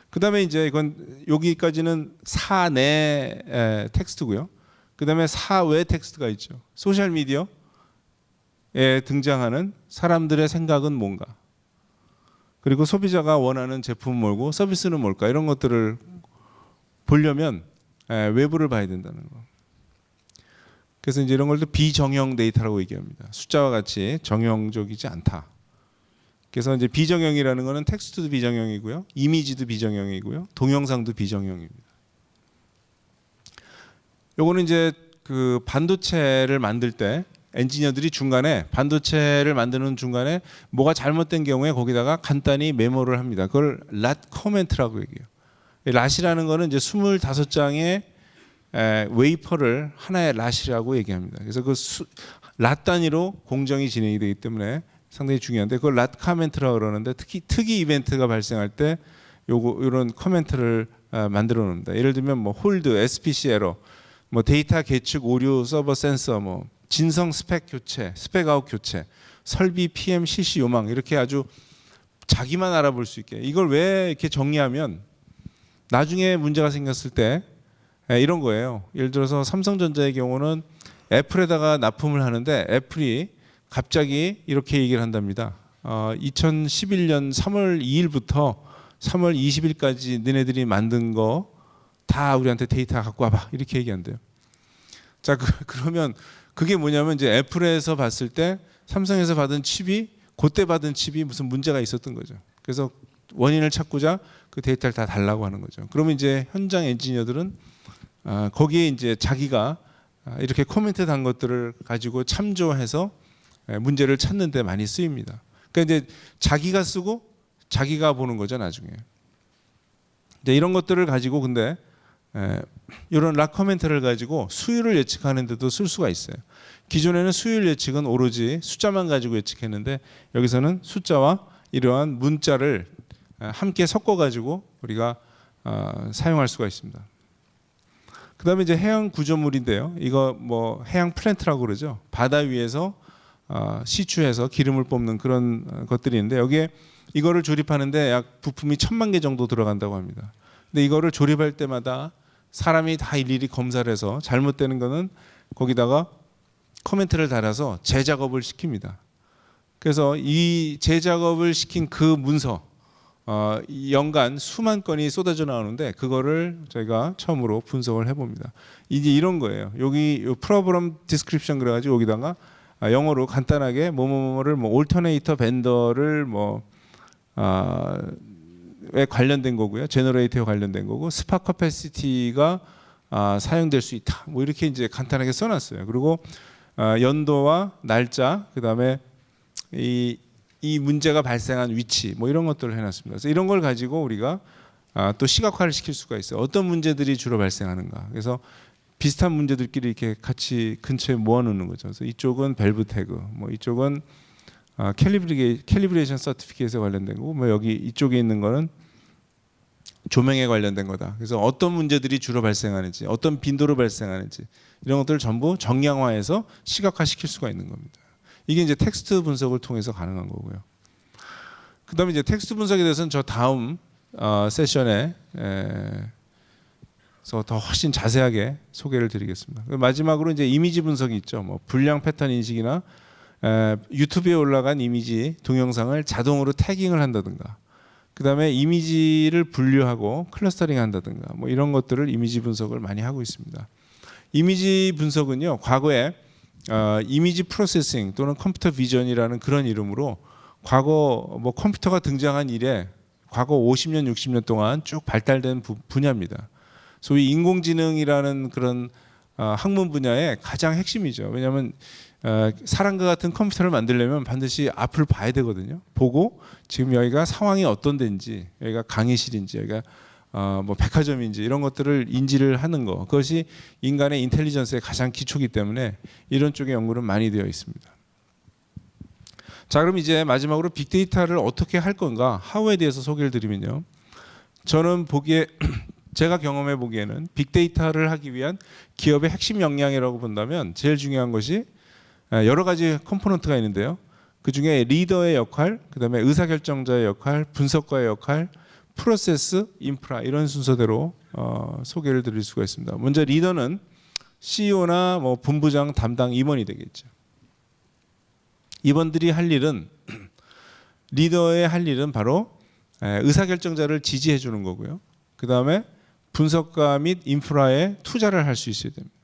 그다음에 이제 이건 여기까지는 사내 텍스트고요. 그다음에 사외 텍스트가 있죠. 소셜 미디어에 등장하는 사람들의 생각은 뭔가, 그리고 소비자가 원하는 제품은 뭐고 서비스는 뭘까 이런 것들을 보려면 외부를 봐야 된다는 거. 그래서 이제 이런 걸 또 비정형 데이터라고 얘기합니다. 숫자와 같이 정형적이지 않다. 그래서 이제 비정형이라는 거는 텍스트도 비정형이고요, 이미지도 비정형이고요, 동영상도 비정형입니다. 요거는 이제 그 반도체를 만들 때 엔지니어들이 중간에 반도체를 만드는 중간에 뭐가 잘못된 경우에 거기다가 간단히 메모를 합니다. 그걸 랏 코멘트라고 얘기해요. 랏이라는 거는 이제 25장의 웨이퍼를 하나의 랏이라고 얘기합니다. 그래서 그 랏 단위로 공정이 진행이 되기 때문에 상당히 중요한데 그걸 랏 코멘트라고 그러는데 특이 이벤트가 발생할 때 이런 코멘트를 만들어 놓습니다. 예를 들면 뭐 홀드, SPC 에러, 뭐 데이터 계측 오류, 서버 센서, 뭐 진성 스펙 교체, 스펙 아웃 교체, 설비 PM 실시 요망 이렇게 아주 자기만 알아볼 수 있게 이걸 왜 이렇게 정리하면 나중에 문제가 생겼을 때 이런 거예요. 예를 들어서 삼성전자의 경우는 애플에다가 납품을 하는데 애플이 갑자기 이렇게 얘기를 한답니다. 2011년 3월 2일부터 3월 20일까지 너네들이 만든 거 다 우리한테 데이터 갖고 와봐 이렇게 얘기한대요. 자 그러면 그게 뭐냐면 이제 애플에서 봤을 때 삼성에서 받은 칩이 그때 받은 칩이 무슨 문제가 있었던 거죠. 그래서 원인을 찾고자 그 데이터를 다 달라고 하는 거죠. 그러면 이제 현장 엔지니어들은 거기에 이제 자기가 이렇게 코멘트 단 것들을 가지고 참조해서 문제를 찾는 데 많이 쓰입니다. 그러니까 이제 자기가 쓰고 자기가 보는 거죠 나중에. 이제 이런 것들을 가지고 근데 이런 락 코멘트를 가지고 수율을 예측하는 데도 쓸 수가 있어요. 기존에는 수율 예측은 오로지 숫자만 가지고 예측했는데 여기서는 숫자와 이러한 문자를 함께 섞어 가지고 우리가 사용할 수가 있습니다. 그다음에 이제 해양 구조물인데요. 이거 뭐 해양 플랜트라고 그러죠. 바다 위에서 시추해서 기름을 뽑는 그런 것들이 있는데 여기에 이거를 조립하는데 약 부품이 1000만 개 정도 들어간다고 합니다. 근데 이거를 조립할 때마다 사람이 다 일일이 검사를 해서 잘못되는 거는 거기다가 코멘트를 달아서 재작업을 시킵니다. 그래서 이 재작업을 시킨 그 문서 연간 수만 건이 쏟아져 나오는데 그거를 저희가 처음으로 분석을 해봅니다. 이제 이런 거예요. 여기 프로그램 디스크립션 그래가지고 여기다가 영어로 간단하게 뭐뭐뭐를 뭐 올터네이터 벤더를 뭐 에 관련된 거고요. 제너레이터에 관련된 거고 스파크 커패시티가 사용될 수 있다. 뭐 이렇게 이제 간단하게 써놨어요. 그리고 연도와 날짜, 그다음에 이 문제가 발생한 위치, 뭐 이런 것들을 해놨습니다. 그래서 이런 걸 가지고 우리가 또 시각화를 시킬 수가 있어요. 어떤 문제들이 주로 발생하는가. 그래서 비슷한 문제들끼리 이렇게 같이 근처에 모아놓는 거죠. 그래서 이쪽은 밸브 태그, 뭐 이쪽은 캘리브레이션 서티피케이트에 관련된 거고, 뭐 여기 이쪽에 있는 거는 조명에 관련된 거다. 그래서 어떤 문제들이 주로 발생하는지, 어떤 빈도로 발생하는지 이런 것들을 전부 정량화해서 시각화시킬 수가 있는 겁니다. 이게 이제 텍스트 분석을 통해서 가능한 거고요. 그다음에 이제 텍스트 분석에 대해서는 저 다음 세션에 더 훨씬 자세하게 소개를 드리겠습니다. 마지막으로 이제 이미지 분석이 있죠. 뭐 불량 패턴 인식이나 유튜브에 올라간 이미지 동영상을 자동으로 태깅을 한다든가, 그다음에 이미지를 분류하고 클러스터링 한다든가, 뭐 이런 것들을 이미지 분석을 많이 하고 있습니다. 이미지 분석은요, 과거에 이미지 프로세싱 또는 컴퓨터 비전이라는 그런 이름으로 과거 뭐 컴퓨터가 등장한 이래 과거 50년, 60년 동안 쭉 발달된 분야입니다. 소위 인공지능이라는 그런 학문 분야의 가장 핵심이죠. 왜냐하면 사람과 같은 컴퓨터를 만들려면 반드시 앞을 봐야 되거든요. 보고 지금 여기가 상황이 어떤 데인지, 여기가 강의실인지, 여기가 뭐 백화점인지 이런 것들을 인지를 하는 거, 그것이 인간의 인텔리전스의 가장 기초이기 때문에 이런 쪽의 연구는 많이 되어 있습니다. 자, 그럼 이제 마지막으로 빅데이터를 어떻게 할 건가, 하우에 대해서 소개를 드리면요. 저는 보기에 제가 경험해 보기에는 빅데이터를 하기 위한 기업의 핵심 역량이라고 본다면 제일 중요한 것이 여러 가지 컴포넌트가 있는데요. 그 중에 리더의 역할, 그다음에 의사결정자의 역할, 분석가의 역할, 프로세스, 인프라, 이런 순서대로 소개를 드릴 수가 있습니다. 먼저 리더는 CEO나 뭐 본부장 담당 임원이 되겠죠. 이분들이 할 일은, 리더의 할 일은 바로 의사결정자를 지지해 주는 거고요. 그다음에 분석가 및 인프라에 투자를 할 수 있어야 됩니다.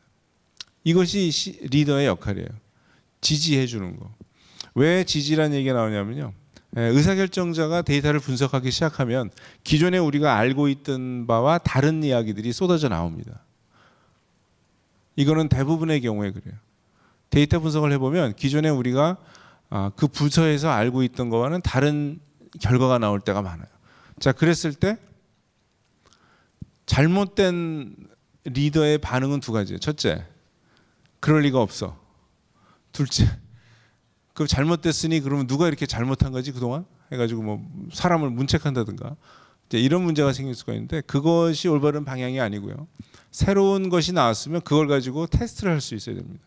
이것이 리더의 역할이에요. 지지해 주는 거. 왜 지지라는 얘기가 나오냐면요, 의사결정자가 데이터를 분석하기 시작하면 기존에 우리가 알고 있던 바와 다른 이야기들이 쏟아져 나옵니다. 이거는 대부분의 경우에 그래요. 데이터 분석을 해보면 기존에 우리가 그 부서에서 알고 있던 거와는 다른 결과가 나올 때가 많아요. 자, 그랬을 때 잘못된 리더의 반응은 두 가지예요. 첫째, 그럴 리가 없어. 둘째, 그럼 잘못됐으니 그러면 누가 이렇게 잘못한 거지 그동안? 해가지고 뭐 사람을 문책한다든가 이제 이런 문제가 생길 수가 있는데, 그것이 올바른 방향이 아니고요. 새로운 것이 나왔으면 그걸 가지고 테스트를 할 수 있어야 됩니다.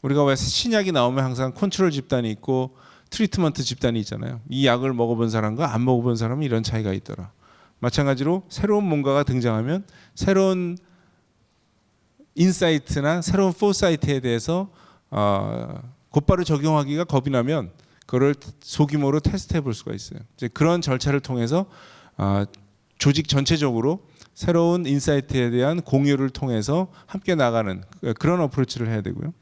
우리가 왜 신약이 나오면 항상 컨트롤 집단이 있고 트리트먼트 집단이 있잖아요. 이 약을 먹어본 사람과 안 먹어본 사람은 이런 차이가 있더라. 마찬가지로 새로운 뭔가가 등장하면 새로운 인사이트나 새로운 포사이트에 대해서 곧바로 적용하기가 겁이 나면 그걸 소규모로 테스트해 볼 수가 있어요. 이제 그런 절차를 통해서 조직 전체적으로 새로운 인사이트에 대한 공유를 통해서 함께 나가는 그런 어프로치를 해야 되고요.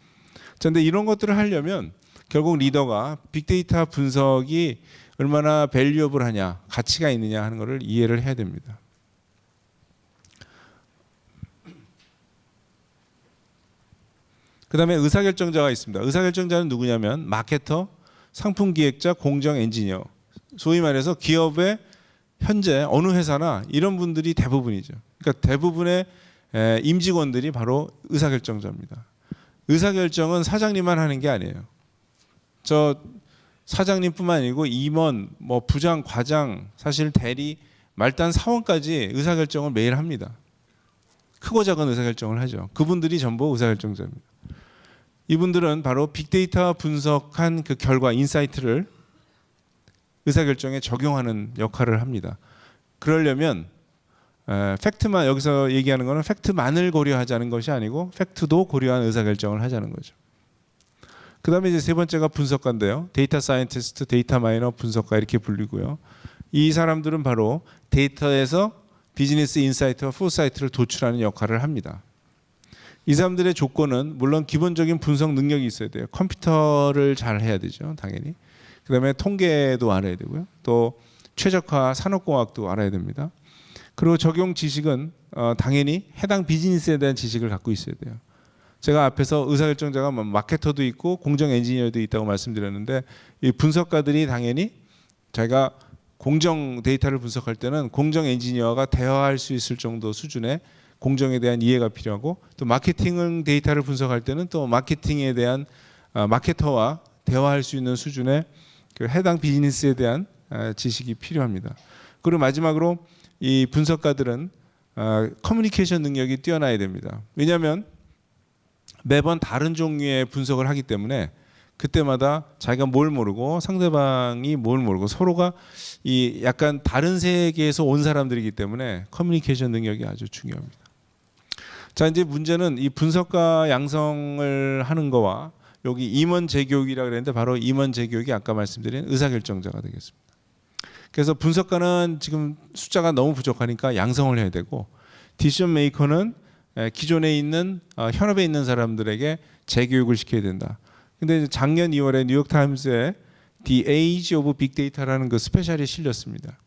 그런데 이런 것들을 하려면 결국 리더가 빅데이터 분석이 얼마나 밸류어블하냐, 가치가 있느냐 하는 것을 이해를 해야 됩니다. 그 다음에 의사결정자가 있습니다. 의사결정자는 누구냐면 마케터, 상품기획자, 공정 엔지니어, 소위 말해서 기업의 현재 어느 회사나 이런 분들이 대부분이죠. 그러니까 대부분의 임직원들이 바로 의사결정자입니다. 의사결정은 사장님만 하는 게 아니에요. 저 사장님뿐만 아니고 임원, 뭐 부장, 과장, 사실 대리, 말단 사원까지 의사결정을 매일 합니다. 크고 작은 의사결정을 하죠. 그분들이 전부 의사결정자입니다. 이분들은 바로 빅데이터 분석한 그 결과, 인사이트를 의사결정에 적용하는 역할을 합니다. 그러려면 팩트만, 여기서 얘기하는 거는 팩트만을 고려하자는 것이 아니고 팩트도 고려한 의사결정을 하자는 거죠. 그 다음에 이제 세 번째가 분석가인데요. 데이터 사이언티스트, 데이터 마이너, 분석가 이렇게 불리고요. 이 사람들은 바로 데이터에서 비즈니스 인사이트와 포사이트를 도출하는 역할을 합니다. 이 사람들의 조건은 물론 기본적인 분석 능력이 있어야 돼요. 컴퓨터를 잘 해야 되죠, 당연히. 그다음에 통계도 알아야 되고요. 또 최적화 산업공학도 알아야 됩니다. 그리고 적용 지식은 당연히 해당 비즈니스에 대한 지식을 갖고 있어야 돼요. 제가 앞에서 의사결정자가 마케터도 있고 공정 엔지니어도 있다고 말씀드렸는데 이 분석가들이 당연히 자기가 공정 데이터를 분석할 때는 공정 엔지니어가 대화할 수 있을 정도 수준의 공정에 대한 이해가 필요하고 또 마케팅 데이터를 분석할 때는 또 마케팅에 대한 마케터와 대화할 수 있는 수준의 그 해당 비즈니스에 대한 지식이 필요합니다. 그리고 마지막으로 이 분석가들은 커뮤니케이션 능력이 뛰어나야 됩니다. 왜냐하면 매번 다른 종류의 분석을 하기 때문에 그때마다 자기가 뭘 모르고 상대방이 뭘 모르고 서로가 이 약간 다른 세계에서 온 사람들이기 때문에 커뮤니케이션 능력이 아주 중요합니다. 자, 이제 문제는 이 분석가 양성을 하는 거와 여기 임원 재교육이라고 그랬는데 바로 임원 재교육이 아까 말씀드린 의사결정자가 되겠습니다. 그래서 분석가는 지금 숫자가 너무 부족하니까 양성을 해야 되고 디시전 메이커는 기존에 있는 현업에 있는 사람들에게 재교육을 시켜야 된다. 근데 작년 2월에 뉴욕타임스에 The Age of Big Data라는 그 스페셜이 실렸습니다.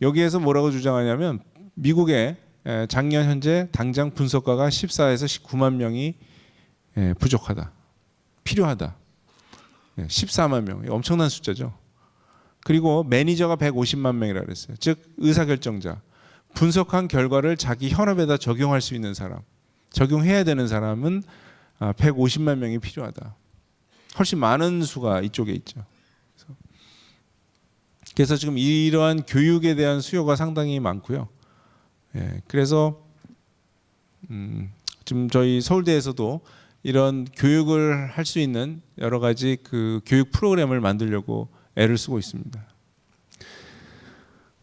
여기에서 뭐라고 주장하냐면 미국의 작년 현재 당장 분석가가 14에서 19만 명이 부족하다. 필요하다. 14만 명. 엄청난 숫자죠. 그리고 매니저가 150만 명이라고 그랬어요. 즉 의사결정자. 분석한 결과를 자기 현업에다 적용할 수 있는 사람. 적용해야 되는 사람은 150만 명이 필요하다. 훨씬 많은 수가 이쪽에 있죠. 그래서 지금 이러한 교육에 대한 수요가 상당히 많고요. 그래서 지금 저희 서울대에서도 이런 교육을 할 수 있는 여러 가지 그 교육 프로그램을 만들려고 애를 쓰고 있습니다.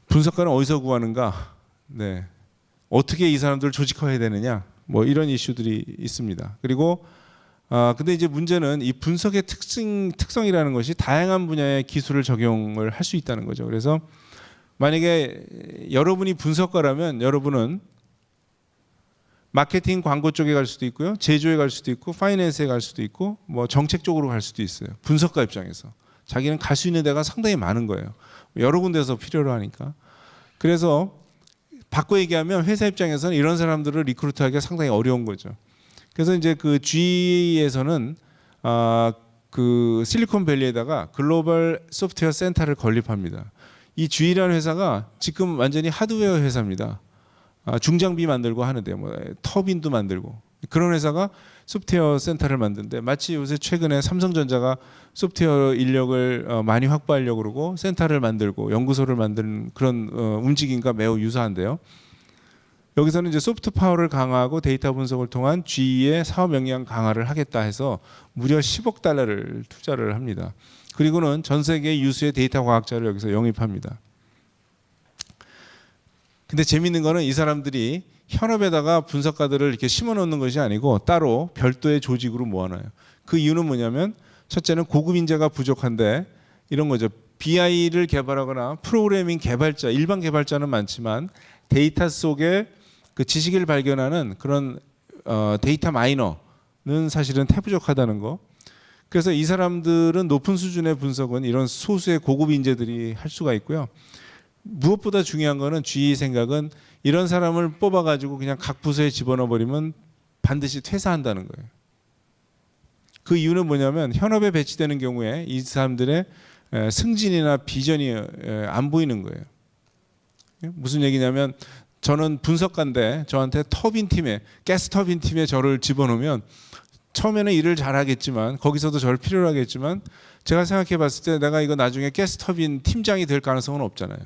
분석가는 어디서 구하는가? 네. 어떻게 이 사람들을 조직화해야 되느냐? 뭐 이런 이슈들이 있습니다. 그리고 근데 이제 문제는 이 분석의 특성이라는 것이 다양한 분야의 기술을 적용을 할 수 있다는 거죠. 그래서 만약에 여러분이 분석가라면 여러분은 마케팅 광고 쪽에 갈 수도 있고요. 제조에 갈 수도 있고 파이낸스에 갈 수도 있고 뭐 정책 쪽으로 갈 수도 있어요. 분석가 입장에서. 자기는 갈 수 있는 데가 상당히 많은 거예요. 여러 군데서 필요로 하니까. 그래서 바꿔 얘기하면 회사 입장에서는 이런 사람들을 리크루트하기가 상당히 어려운 거죠. 그래서 이제 그 GE에서는 그 실리콘밸리에다가 글로벌 소프트웨어 센터를 건립합니다. 이 GE라는 회사가 지금 완전히 하드웨어 회사입니다. 중장비 만들고 하는데 뭐 터빈도 만들고 그런 회사가 소프트웨어 센터를 만드는데 마치 요새 최근에 삼성전자가 소프트웨어 인력을 많이 확보하려고 그러고 센터를 만들고 연구소를 만드는 그런 움직임과 매우 유사한데요. 여기서는 이제 소프트 파워를 강화하고 데이터 분석을 통한 GE의 사업 역량 강화를 하겠다 해서 무려 10억 달러를 투자를 합니다. 그리고는 전 세계 유수의 데이터 과학자를 여기서 영입합니다. 근데 재밌는 거는 이 사람들이 현업에다가 분석가들을 이렇게 심어 놓는 것이 아니고 따로 별도의 조직으로 모아놔요. 그 이유는 뭐냐면 첫째는 고급 인재가 부족한데 이런 거죠. BI를 개발하거나 프로그래밍 개발자, 일반 개발자는 많지만 데이터 속에 그 지식을 발견하는 그런 데이터 마이너는 사실은 태부족하다는 거. 그래서 이 사람들은 높은 수준의 분석은 이런 소수의 고급 인재들이 할 수가 있고요. 무엇보다 중요한 거는 GE 생각은 이런 사람을 뽑아가지고 그냥 각 부서에 집어넣어 버리면 반드시 퇴사한다는 거예요. 그 이유는 뭐냐면 현업에 배치되는 경우에 이 사람들의 승진이나 비전이 안 보이는 거예요. 무슨 얘기냐면 저는 분석가인데 저한테 터빈 팀에 가스 터빈 팀에 저를 집어넣으면 처음에는 일을 잘하겠지만 거기서도 저를 필요로 하겠지만 제가 생각해 봤을 때 내가 이거 나중에 가스 터빈 팀장이 될 가능성은 없잖아요.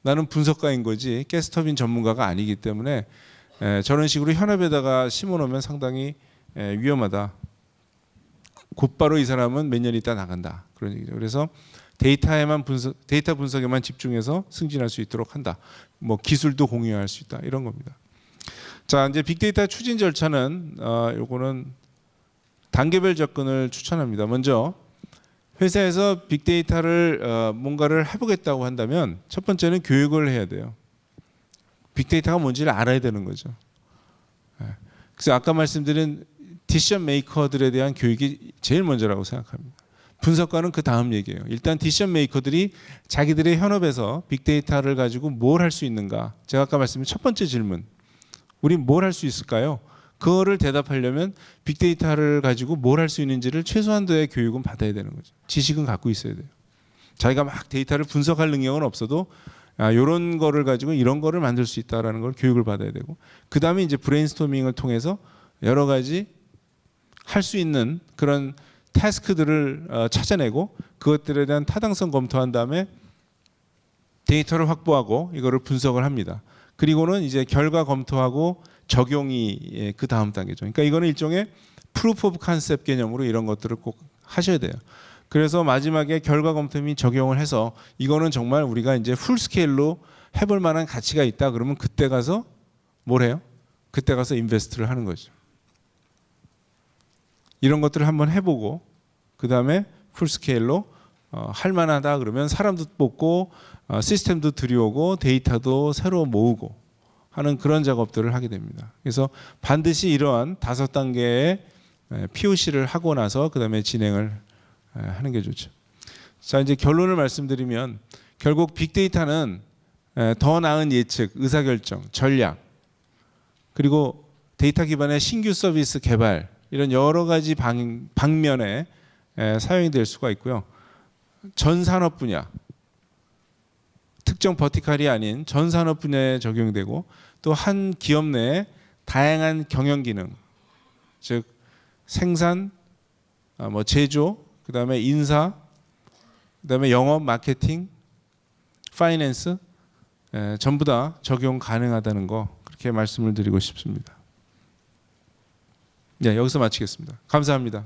나는 분석가인 거지 가스 터빈 전문가가 아니기 때문에 저런 식으로 현업에다가 심어놓으면 상당히 위험하다. 곧바로 이 사람은 몇 년 있다 나간다. 그런 얘기죠. 그래서 데이터 분석에만 집중해서 승진할 수 있도록 한다. 뭐 기술도 공유할 수 있다. 이런 겁니다. 자, 이제 빅데이터 추진 절차는 요거는 단계별 접근을 추천합니다. 먼저 회사에서 빅데이터를 뭔가를 해보겠다고 한다면 첫 번째는 교육을 해야 돼요. 빅데이터가 뭔지를 알아야 되는 거죠. 그래서 아까 말씀드린 디시전 메이커들에 대한 교육이 제일 먼저라고 생각합니다. 분석가는 그 다음 얘기예요. 일단 디시전 메이커들이 자기들의 현업에서 빅데이터를 가지고 뭘 할 수 있는가. 제가 아까 말씀드린 첫 번째 질문. 우린 뭘 할 수 있을까요? 그거를 대답하려면 빅데이터를 가지고 뭘 할 수 있는지를 최소한도의 교육은 받아야 되는 거죠. 지식은 갖고 있어야 돼요. 자기가 막 데이터를 분석할 능력은 없어도 이런 거를 가지고 이런 거를 만들 수 있다라는 걸 교육을 받아야 되고, 그 다음에 이제 브레인스토밍을 통해서 여러 가지 할 수 있는 그런 태스크들을 찾아내고 그것들에 대한 타당성 검토한 다음에 데이터를 확보하고 이거를 분석을 합니다. 그리고는 이제 결과 검토하고 적용이 그 다음 단계죠. 그러니까 이거는 일종의 프루프 오브 컨셉 개념으로 이런 것들을 꼭 하셔야 돼요. 그래서 마지막에 결과 검토 및 적용을 해서 이거는 정말 우리가 이제 풀 스케일로 해볼 만한 가치가 있다. 그러면 그때 가서 뭘 해요? 그때 가서 인베스트를 하는 거죠. 이런 것들을 한번 해보고 그 다음에 풀 스케일로 할 만하다 그러면 사람도 뽑고 시스템도 들여오고 데이터도 새로 모으고 하는 그런 작업들을 하게 됩니다. 그래서 반드시 이러한 5단계의 POC를 하고 나서 그 다음에 진행을 하는 게 좋죠. 자, 이제 결론을 말씀드리면 결국 빅데이터는 더 나은 예측, 의사결정, 전략, 그리고 데이터 기반의 신규 서비스 개발, 이런 여러 가지 방면에 사용이 될 수가 있고요. 전 산업 분야, 특정 버티컬이 아닌 전 산업 분야에 적용되고, 또 한 기업 내에 다양한 경영 기능, 즉 생산, 제조, 그다음에 인사, 그다음에 영업, 마케팅, 파이낸스 전부 다 적용 가능하다는 거 그렇게 말씀을 드리고 싶습니다. 네, 여기서 마치겠습니다. 감사합니다.